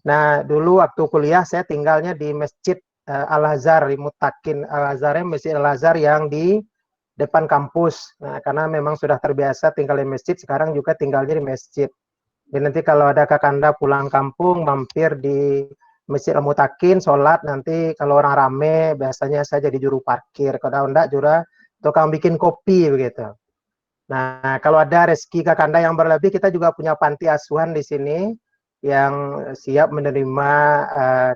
Nah, dulu waktu kuliah saya tinggalnya di Masjid Al-Azhar, di Mutakin Al-Azhar, Masjid Al-Azhar yang di depan kampus. Nah, karena memang sudah terbiasa tinggal di masjid, sekarang juga tinggalnya di masjid. Jadi nanti kalau ada kakanda pulang kampung, mampir di Masjid Al-Mutakin, sholat, nanti kalau orang rame, biasanya saya jadi juru parkir. Kalau enggak, tukang bikin kopi, begitu. Nah, kalau ada rezeki kakanda yang berlebih, kita juga punya panti asuhan di sini, yang siap menerima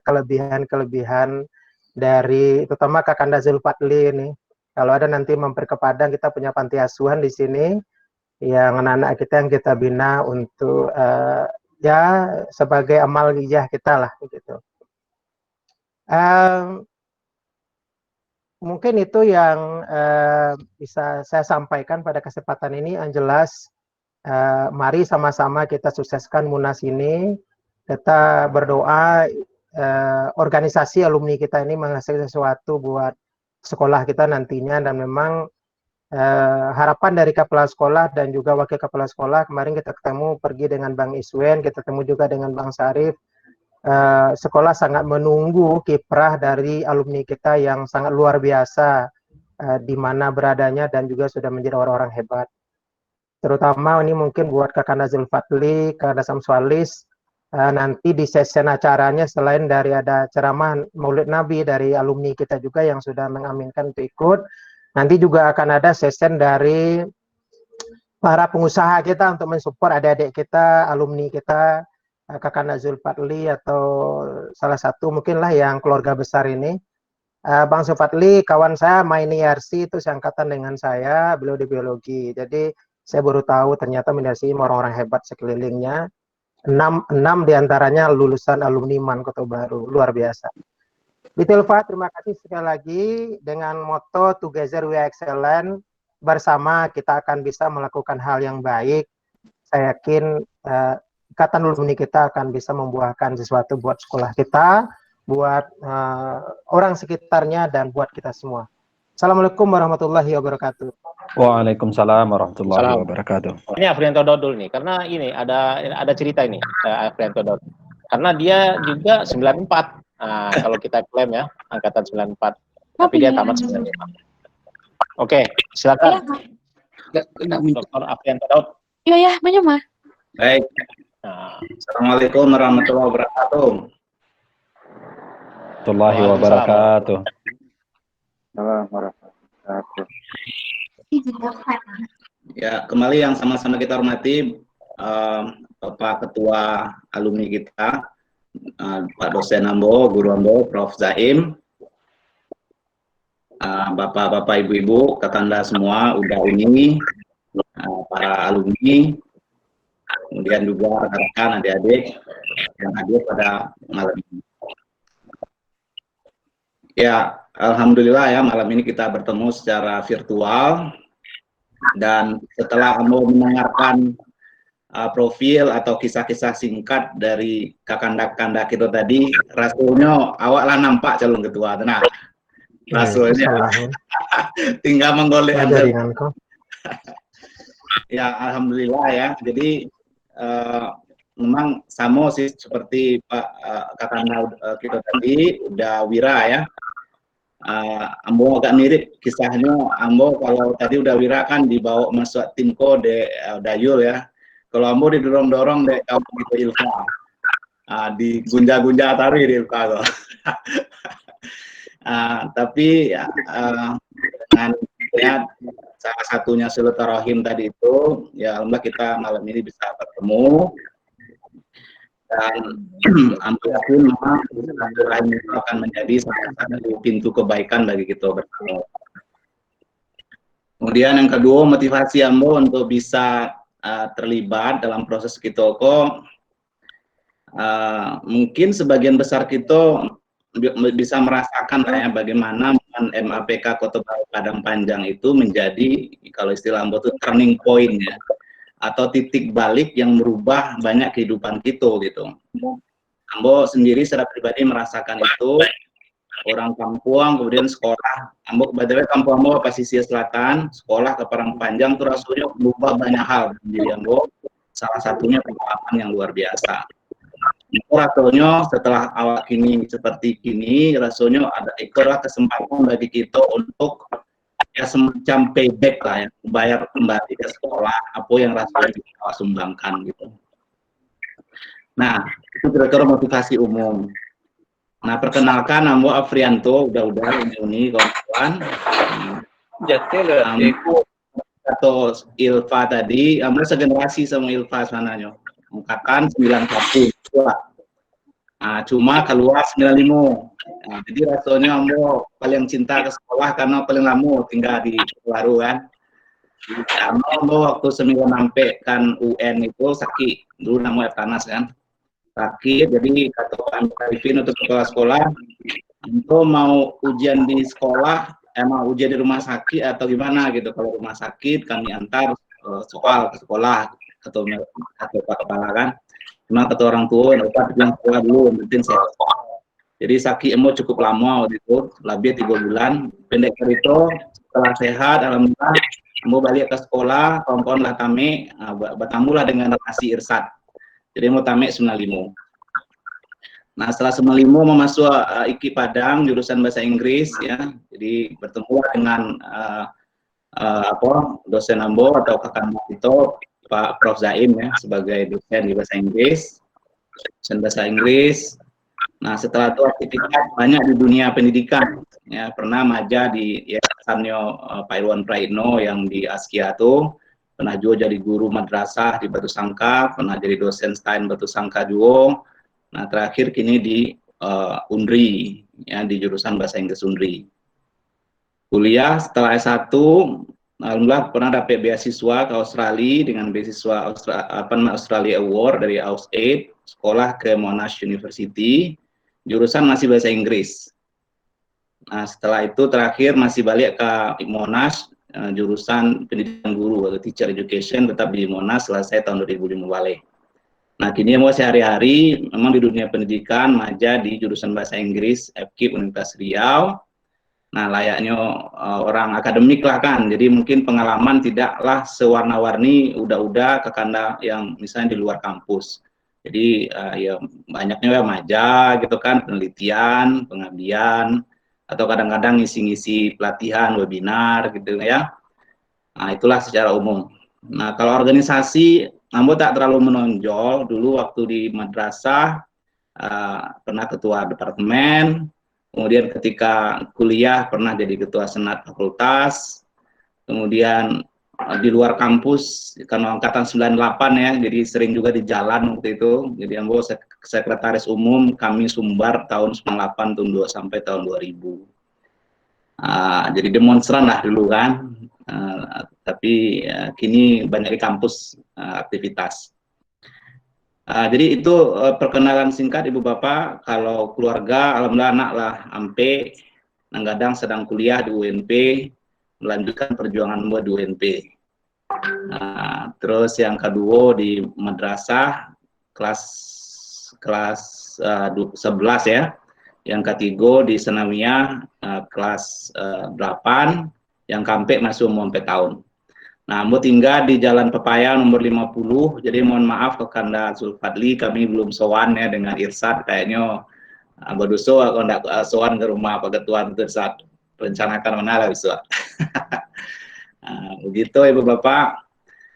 kelebihan-kelebihan dari, terutama kakanda Zulfatli ini. Kalau ada nanti mampir ke Padang, kita punya panti asuhan di sini yang anak-anak kita yang kita bina untuk ya sebagai amal hijah kita lah begitu. Mungkin itu yang bisa saya sampaikan pada kesempatan ini. Yang jelas mari sama-sama kita sukseskan Munas ini. Kita berdoa organisasi alumni kita ini menghasilkan sesuatu buat sekolah kita nantinya, dan memang harapan dari kepala sekolah dan juga wakil kepala sekolah, kemarin kita ketemu pergi dengan Bang Iswen, kita ketemu juga dengan Bang Sarif, sekolah sangat menunggu kiprah dari alumni kita yang sangat luar biasa di mana beradanya dan juga sudah menjadi orang-orang hebat. Terutama ini mungkin buat Kakanda Zulfatli, Kakanda Samsualis, nanti di sesi acaranya selain dari ada ceramah Maulid Nabi dari alumni kita juga yang sudah mengaminkan untuk ikut, nanti juga akan ada sesi dari para pengusaha kita untuk mensupport adik-adik kita, alumni kita, Kakanda Zulfatli atau salah satu mungkinlah yang keluarga besar ini. Bang Zulfatli, kawan saya main IRC itu seangkatan dengan saya, beliau di biologi. Jadi saya baru tahu ternyata IRC orang-orang hebat sekelilingnya. 6 diantaranya lulusan alumni MAN Kota Baru, luar biasa. Bitilfa, terima kasih sekali lagi. Dengan moto Together We Are Excellent, bersama kita akan bisa melakukan hal yang baik. Saya yakin ikatan alumni kita akan bisa membuahkan sesuatu buat sekolah kita, buat orang sekitarnya, dan buat kita semua. Assalamualaikum warahmatullahi wabarakatuh. Waalaikumsalam warahmatullahi wabarakatuh. Ini Afrianto Dodul nih, karena ini ada cerita ini Afrianto Dodul. Karena dia juga 94. Nah, kalau kita klaim ya, angkatan 94. Tapi dia tamat 95. Oke, silakan. Dr. Afrianto Dodul. Iya ya, banyak mah. Baik. Assalamualaikum warahmatullahi wabarakatuh. Warahmatullahi wabarakatuh. Ya, kembali yang sama-sama kita hormati Bapak Ketua alumni kita, Pak Dosen Ambo, Guru Ambo, Prof. Zaim, Bapak-bapak, Ibu-ibu, kakanda semua, udah ini, para alumni, kemudian juga rekan adik-adik yang hadir pada malam ini. Ya, alhamdulillah ya malam ini kita bertemu secara virtual, dan setelah Ambo mendengarkan profil atau kisah-kisah singkat dari kakanda-kakanda kita tadi, rasanya awak lah nampak calon ketua. Nah, rasanya tinggal menggolek ya, alhamdulillah ya. Jadi memang sama sih seperti Pak kakanda kita tadi, udah Wira ya. Ambo agak mirip kisahnya. Ambo kalau tadi udah Wira kan dibawa masuk timko de Dayul ya. Kalau Ambo didorong-dorong deh kamu gitu Ilfa, digunja-gunja tari di Ilfa loh. Tapi dengan ya, salah satunya silaturahim tadi itu, ya alhamdulillah kita malam ini bisa bertemu, dan alhamdulillah memang silaturahim itu akan menjadi salah satu pintu kebaikan bagi kita bersama. Kemudian yang kedua, motivasi Ambo untuk bisa terlibat dalam proses Kitoko, mungkin sebagian besar kita bisa merasakan ya bagaimana MAPK Kota Baru Padang Panjang itu menjadi, kalau istilah Ambo itu turning point ya, atau titik balik yang merubah banyak kehidupan kita gitu. Ambo sendiri secara pribadi merasakan itu, orang kampung kemudian sekolah. Ambo kebetulan kampung Ambo pesisir selatan, sekolah ke Padang Panjang itu rasanya berubah banyak hal di Ambo. Salah satunya pengalaman yang luar biasa. Rasanya setelah awal kini seperti kini, rasanya ada itulah kesempatan bagi kita untuk ya semacam payback lah ya, bayar kembali ke sekolah apa yang rasanya kita sumbangkan gitu. Nah, itu kira-kira motivasi umum. Nah, perkenalkan Ambo Afrianto, udah ini kawan-kawan. Atau Ilfa tadi, Ambo segenerasi sama Ilfa sebenarnya. Angkatan 91. Cuma keluar 95. Jadi rasanya Ambo paling cinta ke sekolah karena paling lama tinggal di baru kan. Ambo waktu seminggu sampai kan UN itu sakit. Dulu namanya panas kan. Sakit, jadi kata Pak Arifin untuk sekolah-sekolah, itu mau ujian di sekolah, mau ujian di rumah sakit atau gimana gitu. Kalau rumah sakit kami antar soal ke sekolah atau Pak Kepala kan. Cuma kata orang tua, Pak bilang sekolah dulu, penting saya sekolah. Jadi sakit emo cukup lama waktu itu, lebih 3 bulan. Pendek itu setelah sehat, alhamdulillah, mau balik ke sekolah, kawan-kawan lah tame, bertamulah dengan relasi Irsad. Jadi mau tamek 95. Nah, setelah 95 mau masuk IKI Padang jurusan bahasa Inggris ya. Jadi bertemu dengan dosen Ambo atau kakak itu Pak Prof Zaim ya sebagai dosen di bahasa Inggris. Dosen bahasa Inggris. Nah, setelah itu aktivitas banyak di dunia pendidikan ya, pernah maja di yayasannya Pak Irwan Praitno yang di Askia tuh. Pernah juga jadi guru madrasah di Batu Sangka, pernah jadi dosen STAIN Batu Sangka juga. Nah, terakhir kini di UNRI, ya, di jurusan Bahasa Inggris UNRI. Kuliah setelah S1, alhamdulillah pernah dapat beasiswa ke Australia dengan beasiswa Australia Award dari AusAid, sekolah ke Monash University, jurusan masih Bahasa Inggris. Nah, setelah itu terakhir masih balik ke Monash, jurusan pendidikan guru atau teacher education, tetap di Monash selesai tahun 2005 balik. Nah, kini mau sehari-hari memang di dunia pendidikan maja di jurusan bahasa Inggris FKIP Universitas Riau. Nah, layaknya orang akademik lah kan, jadi mungkin pengalaman tidaklah sewarna-warni udah kakanda yang misalnya di luar kampus. Jadi ya banyaknya ya maja gitu kan, penelitian, pengabdian, atau kadang-kadang ngisi-ngisi pelatihan, webinar gitu ya. Nah, itulah secara umum. Nah, kalau organisasi, Ambo tak terlalu menonjol. Dulu waktu di madrasah, pernah ketua departemen, kemudian ketika kuliah pernah jadi ketua senat fakultas, kemudian di luar kampus, karena angkatan 98 ya, jadi sering juga di jalan waktu itu. Jadi Ambo sekretaris umum kami Sumbar tahun 98 sampai tahun 2000. Jadi demonstran lah dulu kan, tapi kini banyak di kampus aktivitas. Jadi itu perkenalan singkat Ibu Bapak. Kalau keluarga, alhamdulillah anak lah ampe, kadang sedang kuliah di UNP, melanjutkan perjuangan di UNP. Terus yang kedua di madrasah kelas 11 ya. Yang ketiga di Sanawiyah kelas 8, yang kampe masih umur 4 tahun. Nah, mau tinggal di Jalan Pepaya nomor 50, jadi mohon maaf ke Kanda Zulfadli, kami belum sowan ya dengan Irsad, kayaknya berduso kalau tidak sowan ke rumah Pak Ketua Irsad, rencanakan mana lah bisa. Begitu Ibu Bapak.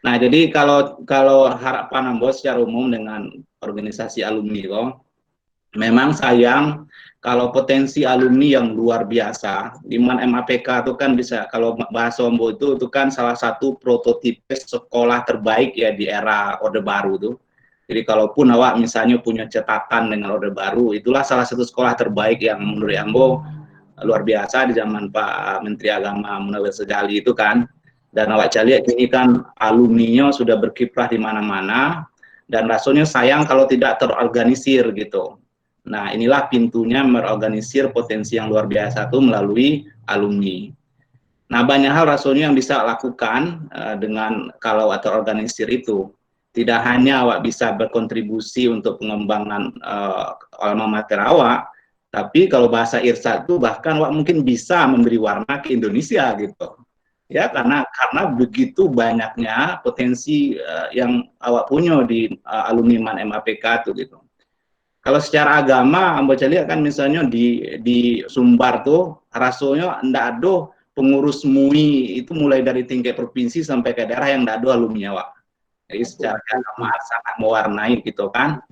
Nah, jadi kalau harapan Ambo secara umum dengan organisasi alumni kok, memang sayang kalau potensi alumni yang luar biasa, di mana MAPK itu kan bisa, kalau bahasa Ombo itu kan salah satu prototipe sekolah terbaik ya di era Orde Baru tuh. Jadi kalaupun awak misalnya punya catatan dengan Orde Baru, itulah salah satu sekolah terbaik yang menurut Ambo luar biasa di zaman Pak Menteri Agama Munawir Sejali itu kan. Dan awak lihat ini kan alumninya sudah berkiprah di mana-mana, dan rasanya sayang kalau tidak terorganisir gitu. Nah, inilah pintunya merorganisir potensi yang luar biasa itu melalui alumni. Nah, banyak hal rasanya yang bisa lakukan dengan kalau terorganisir itu. Tidak hanya awak bisa berkontribusi untuk pengembangan alma mater awak, tapi kalau bahasa Irsad itu bahkan awak mungkin bisa memberi warna ke Indonesia gitu. Ya, karena begitu banyaknya potensi yang awak punya di alumni MAPK itu gitu. Kalau secara agama, Ambo lihat kan misalnya di Sumbar tuh rasanya ndak ada pengurus MUI itu mulai dari tingkat provinsi sampai ke daerah yang ndak ada alumni Wak. Jadi secara agama sangat mewarnai gitu kan.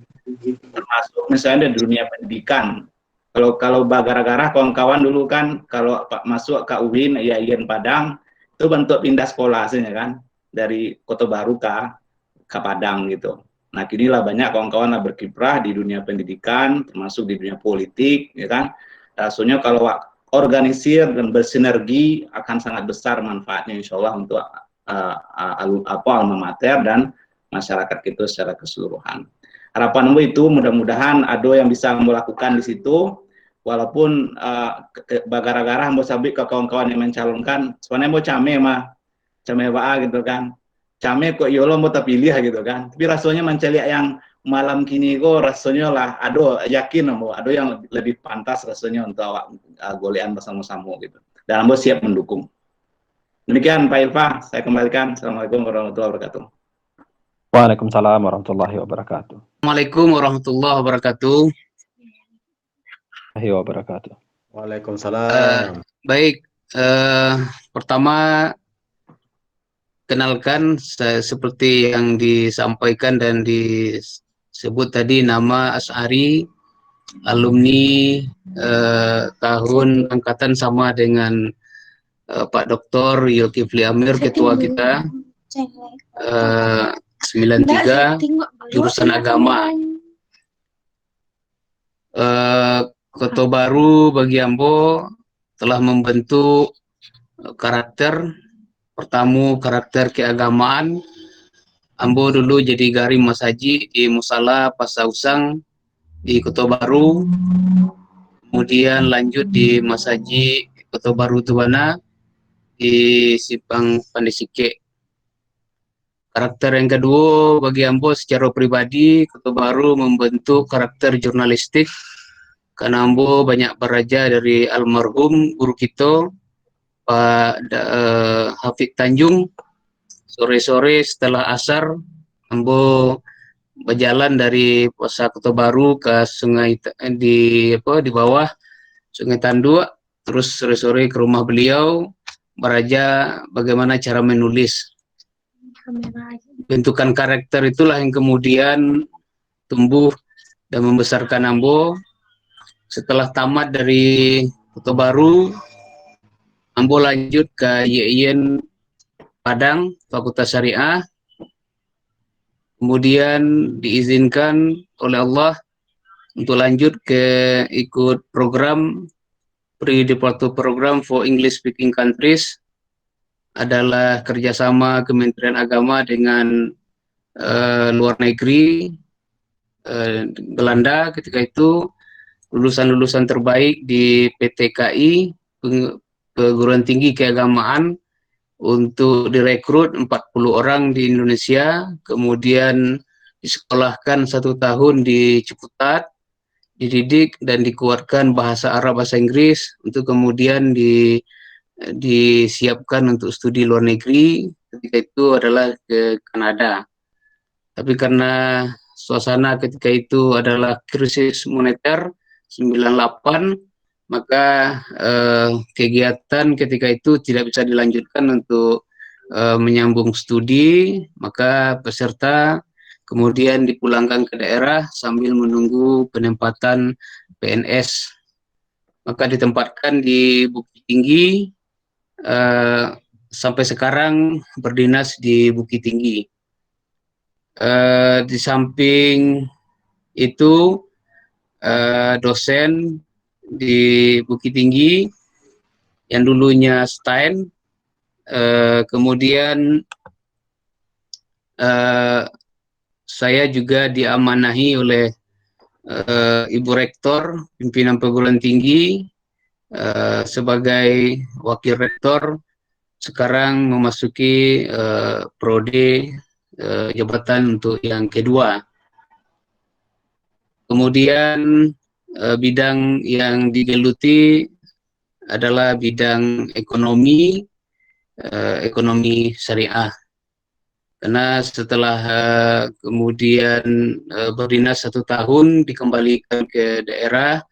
Termasuk misalnya di dunia pendidikan. Kalau gara-gara kawan-kawan dulu kan kalau masuk ke UIN ya IAIN Padang itu bentuk pindah sekolah hasilnya kan dari Kota Baru ke Padang gitu. Nah, kinilah banyak kawan-kawan berkiprah di dunia pendidikan, termasuk di dunia politik, ya kan. Rasanya kalau organisir dan bersinergi akan sangat besar manfaatnya, insya Allah untuk alma mater dan masyarakat kita secara keseluruhan. Harapan itu mudah-mudahan ada yang bisa melakukan di situ, walaupun gara-gara mau sabik ke kawan-kawan yang mencalonkan, sebenarnya mau came gitu kan. Came kok yolo mau terpilih gitu kan, tapi rasanya mencari yang malam kini kok rasanya lah ada yakin ada yang lebih pantas rasanya untuk golean bersama-sama gitu, dan Ambo siap mendukung. Demikian Pak Ilva, saya kembalikan. Assalamualaikum warahmatullahi wabarakatuh. Waalaikumsalam warahmatullahi wabarakatuh. Assalamualaikum warahmatullahi wabarakatuh. Waalaikumsalam. Baik, pertama kenalkan, seperti yang disampaikan dan disebut tadi, nama Asy'ari, alumni tahun angkatan sama dengan Pak Dr. Zulkifli Amir, ketua kita, 93, jurusan agama. Kota Baru bagi Ambo telah membentuk karakter. Pertama, karakter keagamaan. Ambo dulu jadi garim masaji di Musala Pasausang di Kota Baru. Kemudian lanjut di masaji Kota Baru Tubana di Simpang Pandesike. Karakter yang kedua bagi Ambo secara pribadi, Kota Baru membentuk karakter jurnalistik karena Ambo banyak belajar dari almarhum guru kita Pak Hafid Tanjung. Sore-sore setelah asar, Ambo berjalan dari Pos Kota Baru ke sungai di bawah Sungai Tanduk, terus sore-sore ke rumah beliau belajar bagaimana cara menulis. Bentukan karakter itulah yang kemudian tumbuh dan membesarkan Ambo. Setelah tamat dari Kota Baru, Ambo lanjut ke IAIN Padang, Fakultas Syariah. Kemudian diizinkan oleh Allah untuk lanjut ke ikut program Pre-Department Program for English Speaking Countries, adalah kerjasama Kementerian Agama dengan luar negeri Belanda ketika itu, lulusan-lulusan terbaik di PTKI, perguruan tinggi keagamaan, untuk direkrut 40 orang di Indonesia, kemudian disekolahkan 1 tahun di Ciputat, dididik dan dikuatkan bahasa Arab, bahasa Inggris, untuk kemudian disiapkan untuk studi luar negeri. Ketika itu adalah ke Kanada. Tapi karena suasana ketika itu adalah krisis moneter 98, maka kegiatan ketika itu tidak bisa dilanjutkan untuk menyambung studi, maka peserta kemudian dipulangkan ke daerah sambil menunggu penempatan PNS. Maka ditempatkan di Bukit Tinggi, sampai sekarang berdinas di Bukit Tinggi. Di samping itu, dosen di Bukit Tinggi yang dulunya Stein, kemudian saya juga diamanahi oleh Ibu Rektor pimpinan perguruan tinggi sebagai wakil rektor, sekarang memasuki prode jabatan untuk yang kedua. Kemudian bidang yang digeluti adalah bidang ekonomi, ekonomi syariah. Karena setelah kemudian berdinas 1 tahun dikembalikan ke daerah,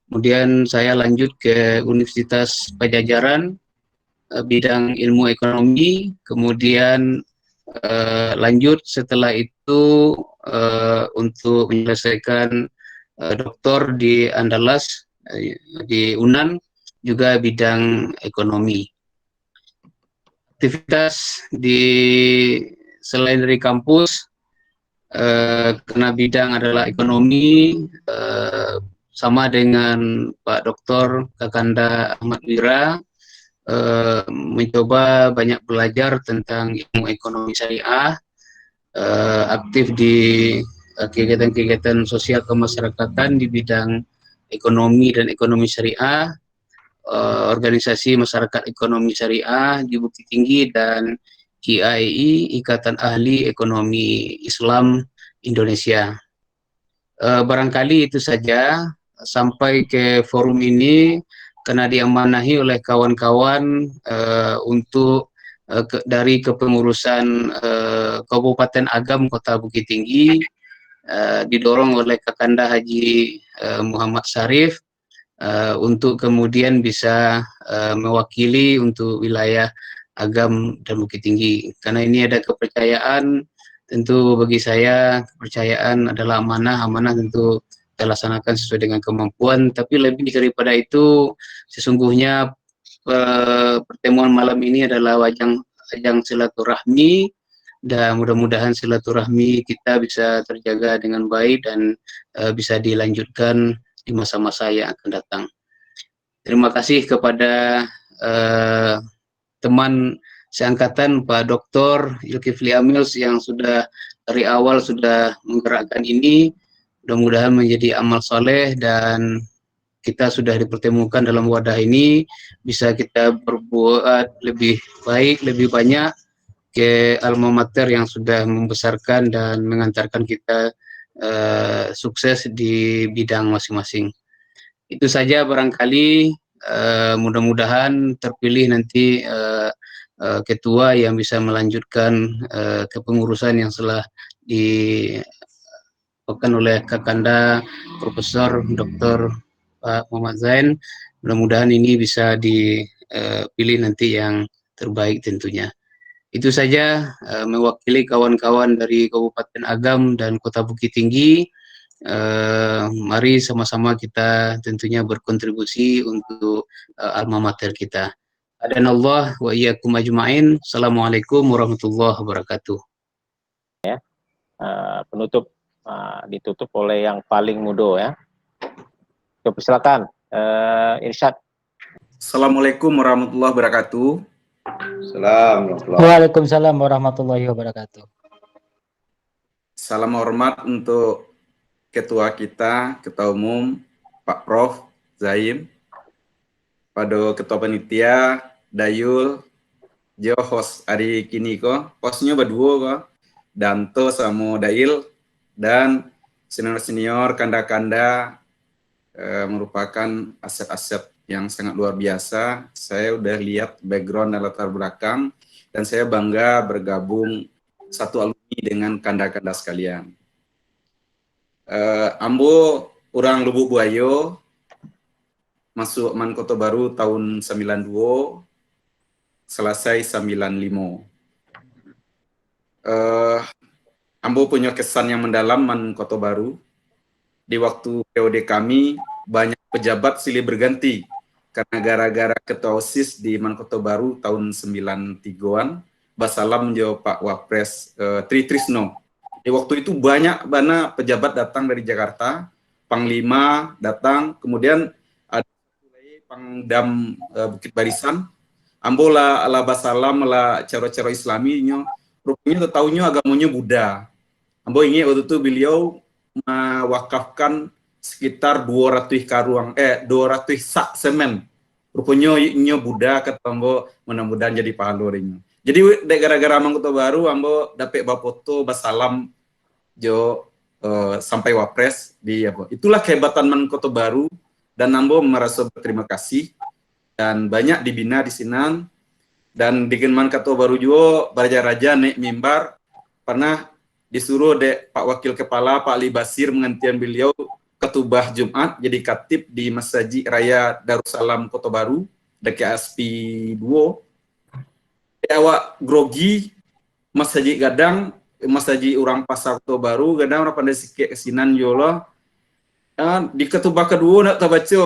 kemudian saya lanjut ke Universitas Pajajaran, bidang ilmu ekonomi, kemudian lanjut setelah itu untuk menyelesaikan doktor di Andalas, di UNAN, juga bidang ekonomi. Aktivitas selain dari kampus, karena bidang adalah ekonomi, sama dengan Pak Dr. Kakanda Ahmad Wira, mencoba banyak belajar tentang ilmu ekonomi syariah, aktif di kegiatan-kegiatan sosial kemasyarakatan di bidang ekonomi dan ekonomi syariah, organisasi masyarakat ekonomi syariah di Bukit Tinggi, dan KII, Ikatan Ahli Ekonomi Islam Indonesia. Barangkali itu saja sampai ke forum ini karena diamanahi oleh kawan-kawan untuk dari kepengurusan Kabupaten Agam Kota Bukit Tinggi, didorong oleh Kakanda Haji Muhammad Syarif untuk kemudian bisa mewakili untuk wilayah Agam dan Bukit Tinggi. Karena ini ada kepercayaan, tentu bagi saya kepercayaan adalah amanah, amanah tentu kita laksanakan sesuai dengan kemampuan, tapi lebih daripada itu sesungguhnya pertemuan malam ini adalah ajang silaturahmi, dan mudah-mudahan silaturahmi kita bisa terjaga dengan baik dan bisa dilanjutkan di masa-masa yang akan datang. Terima kasih kepada teman seangkatan Pak Dr. Zulkifli Amils yang sudah dari awal sudah menggerakkan ini. Mudah-mudahan menjadi amal soleh dan kita sudah dipertemukan dalam wadah ini, bisa kita berbuat lebih baik, lebih banyak ke alma mater yang sudah membesarkan dan mengantarkan kita sukses di bidang masing-masing. Itu saja barangkali, mudah-mudahan terpilih nanti ketua yang bisa melanjutkan kepengurusan yang telah dilakukan oleh Kakanda Profesor Dr. Pak Muhammad Zain. Mudah-mudahan ini bisa dipilih nanti yang terbaik tentunya. Itu saja mewakili kawan-kawan dari Kabupaten Agam dan Kota Bukit Tinggi. Mari sama-sama kita tentunya berkontribusi untuk alma mater kita. Adanallah wa iyyakum ajma'in. Assalamualaikum warahmatullahi wabarakatuh. Penutup ditutup oleh yang paling muda ya. Silakan Irsyad. Assalamualaikum warahmatullahi wabarakatuh. Waalaikumsalam warahmatullahi wabarakatuh. Salam hormat untuk ketua kita, ketua umum Pak Prof Zaim, pada ketua panitia Dayul, jo host hari kini hostnya berdua kok, Danto sama Dail, dan senior-senior kanda-kanda merupakan aset-aset yang sangat luar biasa. Saya udah lihat background dan latar belakang, dan saya bangga bergabung satu alumni dengan kanda-kanda sekalian. Ambo orang Lubuk Buayo, masuk Man Kota Baru tahun 92, selesai 95. Ambo punya kesan yang mendalam Man Kota Baru. Di waktu periode kami, banyak pejabat silih berganti. Karena gara-gara ketua OSIS di Man Kota Baru tahun 93-an, basalam jo Pak Wapres Tri Trisno. Di waktu itu banyak pejabat datang dari Jakarta, Panglima datang, kemudian ada Pangdam Bukit Barisan, ambola ala basalam ala cara-cara Islaminya, rupanya tahunya agamanya Buddha. Ambo ingin waktu itu beliau mewakafkan sekitar 200 sak semen. Rupanya nya Buddha, kata ambo, mudah-mudahan jadi pahalorinya. Jadi gara-gara Man Kota Baru, ambo dapat bafoto basalam jo sampai Wapres di apa. Itulah kehebatan Man Kota Baru, dan ambo merasa berterima kasih, dan banyak dibina di sini. Dan di Man Kota Baru juga Raja-Raja naik mimbar, pernah disuruh Pak Wakil Kepala Pak Ali Basir mengantian beliau ketubah Jumat jadi katib di Masjid Raya Darussalam Kota Baru dekat ASP 2. Awak grogi Masjid Gadang, Masjid Urang Pasar Kota Baru, gadang orang pandai sikit kesinan yola. Di ketubah kedua nak terbaca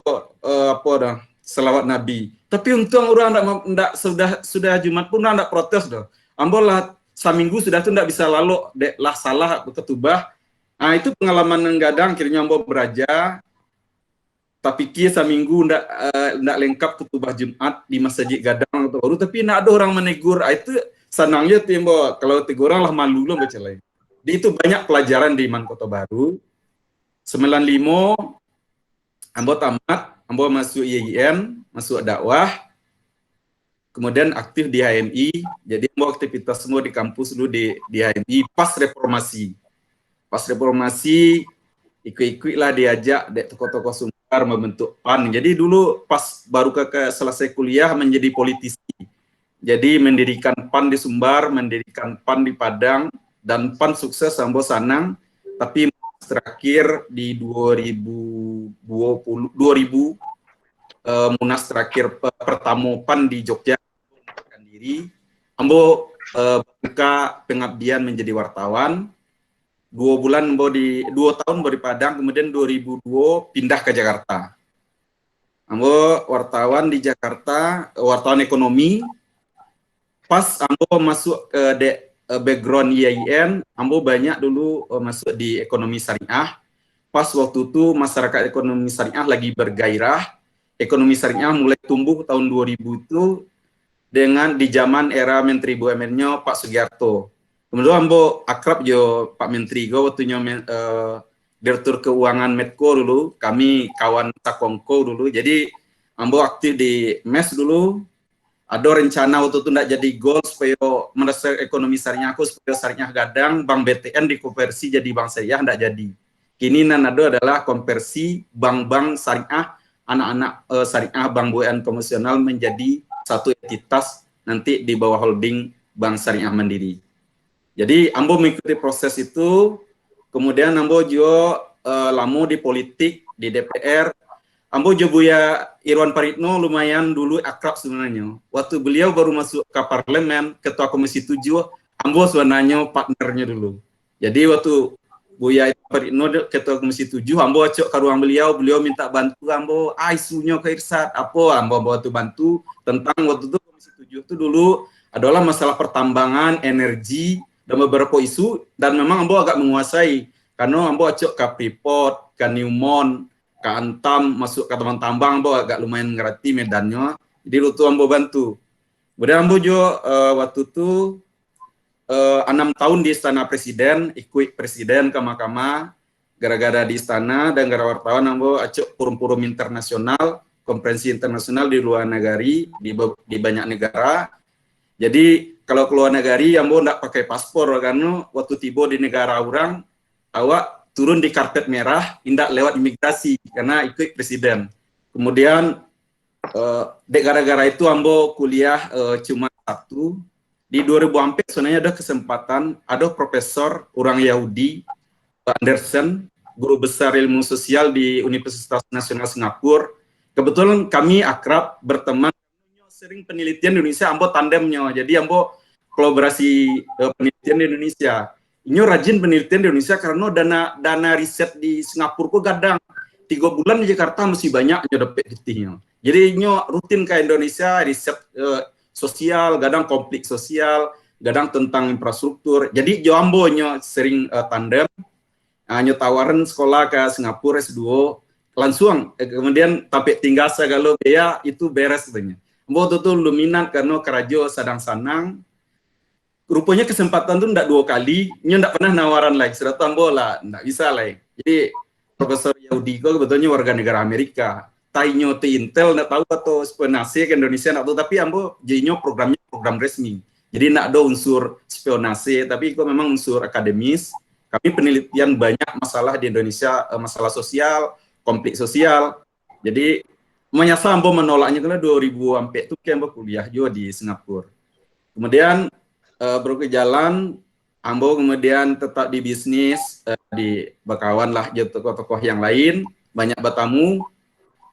apa dah selawat Nabi. Tapi untung orang ndak sudah Jumat pun ndak protes dah. Ambolah seminggu sudah tu ndak bisa lalu lah salah ketubah. Itu pengalaman gadang akhirnya ambo beraja. Tapi kia seminggu ndak lengkap ketubah Jumat di Masjid Gadang Kota Baru, tapi nak ada orang menegur. Itu senangnya timbo, kalau tegur orang lah malu lah baca lain. Itu banyak pelajaran di Man Kota Baru. 95 ambo tamat, ambo masuk IAIN, masuk dakwah, kemudian aktif di HMI. Jadi ambo aktivitas semua di kampus dulu di HMI pas reformasi. Pas reformasi ikut-ikutlah diajak dek tokoh-tokoh Sumbar membentuk PAN. Jadi dulu pas baru selesai kuliah menjadi politisi. Jadi mendirikan PAN di Sumbar, mendirikan PAN di Padang, dan PAN sukses ambo sanang. Tapi terakhir di 2000 Munas terakhir pertama PAN di Jogja diri, ambo buka pengabdian menjadi wartawan. 2 tahun baru di Padang, kemudian 2002 pindah ke Jakarta. Ambo wartawan di Jakarta, wartawan ekonomi. Pas ambo masuk ke background IAIN, ambo banyak dulu masuk di ekonomi syariah. Pas waktu itu masyarakat ekonomi syariah lagi bergairah. Ekonomi syariah mulai tumbuh tahun 2000 itu dengan di zaman era Menteri BUMN-nya Pak Sugiarto. Kemudian ambo akrab jo Pak Menteri go waktunya Direktur Keuangan Medco dulu, kami kawan Sakongko dulu. Jadi ambo aktif di MES dulu. Ada rencana waktu itu tidak jadi goal supaya merasa ekonomi syariah aku supaya syariah gadang, Bank BTN dikonversi jadi bank syariah, tidak jadi. Kini nanado adalah konversi bank-bank syariah, anak-anak syariah bank BUMN komersial menjadi satu entitas nanti di bawah holding Bank Syariah Mandiri. Jadi ambo mengikuti proses itu, kemudian ambo juga lama di politik, di DPR. Ambo Jobuya Irwan Paritno lumayan dulu akrab sebenarnya. Waktu beliau baru masuk ke parlemen, ketua komisi 7, ambo sebenarnya partnernya dulu. Jadi waktu Buya Paritno ketua komisi 7, ambo acok ke ruang beliau minta bantu ambo, isunya ke Irsad, apa ambo waktu bantu tentang waktu itu komisi 7 itu dulu adalah masalah pertambangan, energi, dan beberapa isu, dan memang ambo agak menguasai, karena ambo acok ke Freeport, ke Newmont, ke Antam, masuk ke teman tambang, ambo agak lumayan ngerti medannya, jadi lu tuh ambo bantu. Kemudian ambo juga waktu itu 6 tahun di Istana Presiden, ikut Presiden ke Mahkamah, gara-gara di istana dan gara wartawan ambo acuk forum-forum internasional, konferensi internasional di luar negeri, di banyak negara. Jadi kalau keluar negeri ambo ndak pakai paspor karena waktu tiba di negara orang awak turun di karpet merah, indak lewat imigrasi karena ikut presiden. Kemudian gara-gara itu ambo kuliah cuma satu. Di 2004 sebenarnya ada kesempatan, ada profesor orang Yahudi, Anderson, guru besar ilmu sosial di Universitas Nasional Singapura. Kebetulan kami akrab, berteman, sering penelitian di Indonesia, ambo tandemnya. Jadi ambo kolaborasi penelitian di Indonesia. Ini rajin penelitian di Indonesia karena dana riset di Singapura kok kadang 3 bulan di Jakarta masih banyak dapat ditihnya. Jadi ini rutin ke Indonesia riset sosial, kadang konflik sosial, kadang tentang infrastruktur. Jadi Jambo sering tandem, hanya tawaran sekolah ke Singapura S2, langsung kemudian tapi tinggal segala biaya itu beres sebenarnya. Ambo tuh luminat karena kerajo sadang sanang. Rupanya kesempatan tuh ndak 2 kali, ndak pernah nawaran lagi. Sudah ambo lah, ndak bisa lagi. Jadi Profesor Yahudi kok sebetulnya warga negara Amerika. Tainyo te Intel ndak tahu atau spionase ke Indonesia ndak tahu, tapi ambo jadinya programnya program resmi. Jadi ndak ada unsur spionase, tapi itu memang unsur akademis. Kami penelitian banyak masalah di Indonesia, masalah sosial, konflik sosial. Jadi menyasa ambo menolaknya karena 2000 sampai itu ambo kuliah juga di Singapura. Kemudian berjalan ambo kemudian tetap di bisnis, di bakawan lah jadi tokoh-tokoh yang lain, banyak bertamu.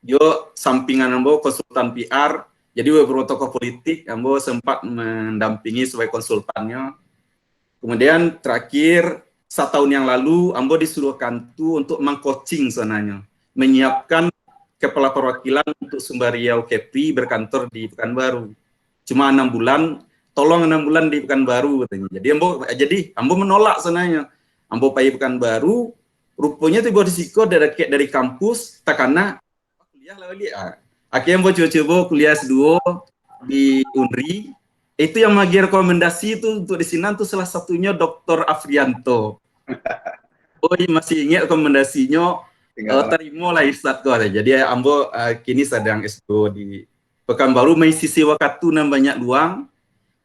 Yo sampingan ambo konsultan PR, jadi beberapa tokoh politik ambo sempat mendampingi sebagai konsultannya. Kemudian terakhir 1 tahun yang lalu ambo disuruh kantu untuk mengcoaching sebenarnya, menyiapkan kepala perwakilan untuk Sumber Riau Kepri berkantor di Pekanbaru. Cuma 6 bulan, tolong 6 bulan di Pekanbaru katanya. Jadi ambo menolak sebenarnya. Ambo pai Pekanbaru, rupanya tiba risiko dari kampus takana akhirnya mau coba kuliah S2 di Unri. Itu yang bagi rekomendasi itu untuk di sini tuh salah satunya Dr. Afrianto. Oh masih ingat rekomendasinya, terima lah Ustaz tuh ada. Jadi ambo kini sedang S2 di Pekanbaru, masih sisi waktu dan banyak luang.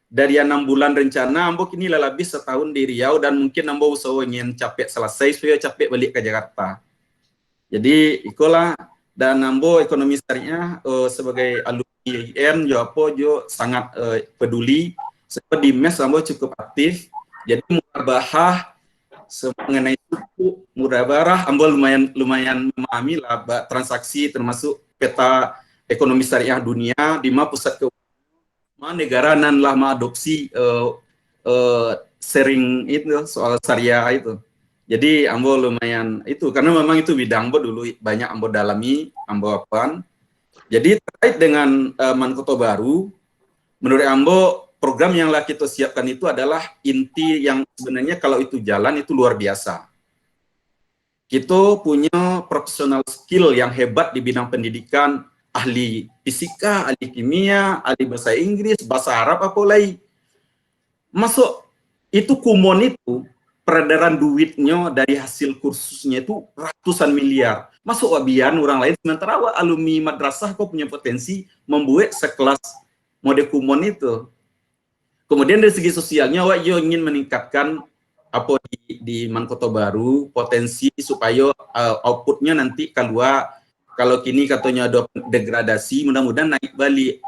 Dari 6 bulan rencana ambo kini lah lebih setahun di Riau dan mungkin ambo usaha ingin capek selesai supaya capek balik ke Jakarta. Jadi ikulah. Dan ambo ekonomi syariah sebagai alumni IAIN jo sangat peduli. Seperti di MES ambo cukup aktif. Jadi murabahah mengenai suku murabarah ambo lumayan memahami lah transaksi termasuk peta ekonomi syariah dunia di mana pusat keuangan negara nan lah mengadopsi sharing itu soal syariah itu. Jadi ambo lumayan itu karena memang itu bidang ambo dulu banyak ambo dalami, ambo apaan. Jadi terkait dengan Mankoto Baru, menurut ambo program yang lah kita siapkan itu adalah inti yang sebenarnya kalau itu jalan itu luar biasa. Kita punya profesional skill yang hebat di bidang pendidikan, ahli fisika, ahli kimia, ahli bahasa Inggris, bahasa Arab apa lagi. Masuk itu kumon itu peredaran duitnya dari hasil kursusnya itu ratusan miliar. Masuk wabian orang lain, sementara alumni madrasah kok punya potensi membuat sekelas mode kumon itu. Kemudian dari segi sosialnya, wak yo ingin meningkatkan apa di Mankoto Baru, potensi supaya outputnya nanti keluar. Kalau kini katanya ada degradasi, mudah-mudahan naik balik.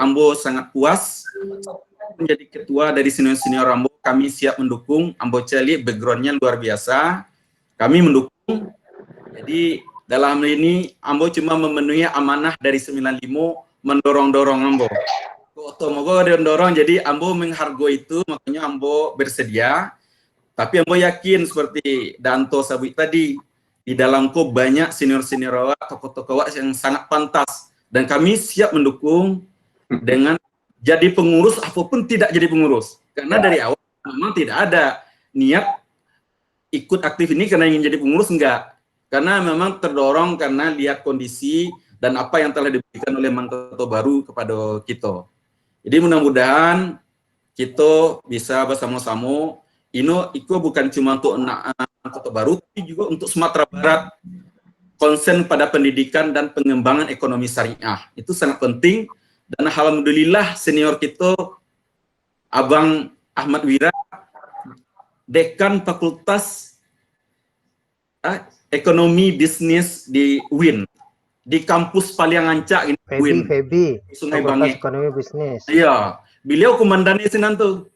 Ambo sangat puas menjadi ketua dari senior-senior Ambo, kami siap mendukung. Ambo Cali backgroundnya luar biasa, kami mendukung. Jadi dalam hal ini Ambo cuma memenuhi amanah dari 95, mendorong-dorong Ambo. Moga mendorong, jadi Ambo menghargai itu, makanya Ambo bersedia. Tapi Ambo yakin seperti Danto Sabui tadi, di dalamku banyak senior-senior tokoh-tokoh yang sangat pantas, dan kami siap mendukung dengan jadi pengurus apapun tidak jadi pengurus. Karena dari awal memang tidak ada niat ikut aktif ini karena ingin jadi pengurus, enggak. Karena memang terdorong karena lihat kondisi dan apa yang telah diberikan oleh Mankoto Baru kepada kita. Jadi mudah-mudahan kita bisa bersama-sama Itu bukan cuma untuk Kota Baru, tapi juga untuk Sumatera Barat, konsen pada pendidikan dan pengembangan ekonomi syariah. Itu sangat penting, dan alhamdulillah senior kita, Abang Ahmad Wira, Dekan Fakultas Ekonomi Bisnis di UIN, di kampus paling ancak ini, UIN, Sungai Bange. Ekonomi Bisnis. Iya, beliau komandannya Sinanto.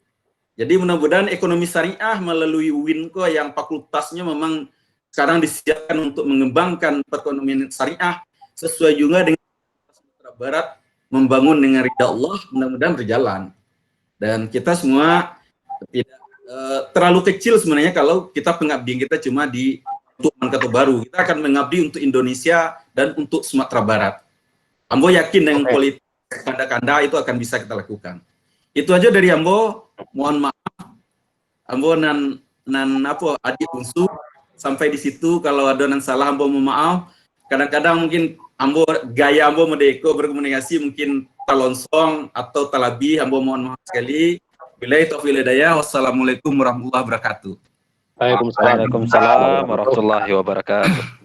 Jadi mudah-mudahan ekonomi syariah melalui UINKO yang fakultasnya memang sekarang disiapkan untuk mengembangkan perekonomian syariah sesuai juga dengan Sumatera Barat membangun dengan ridha Allah, mudah-mudahan berjalan. Dan kita semua tidak terlalu kecil sebenarnya kalau kita pengabdian kita cuma di untuk Kota Baru. Kita akan mengabdi untuk Indonesia dan untuk Sumatera Barat. Ambo yakin dengan politik kanda-kanda itu akan bisa kita lakukan. Itu aja dari Ambo. Mohon maaf, Ambo nan adik bungsu sampai di situ. Kalau ada nan salah Ambo mohon maaf. Kadang-kadang mungkin Ambo gaya Ambo medeko berkomunikasi mungkin talonsong atau talabi. Ambo mohon maaf sekali. Billahi taufiq wal hidayah. Wassalamualaikum warahmatullahi wabarakatuh. Waalaikumsalam warahmatullahi wabarakatuh.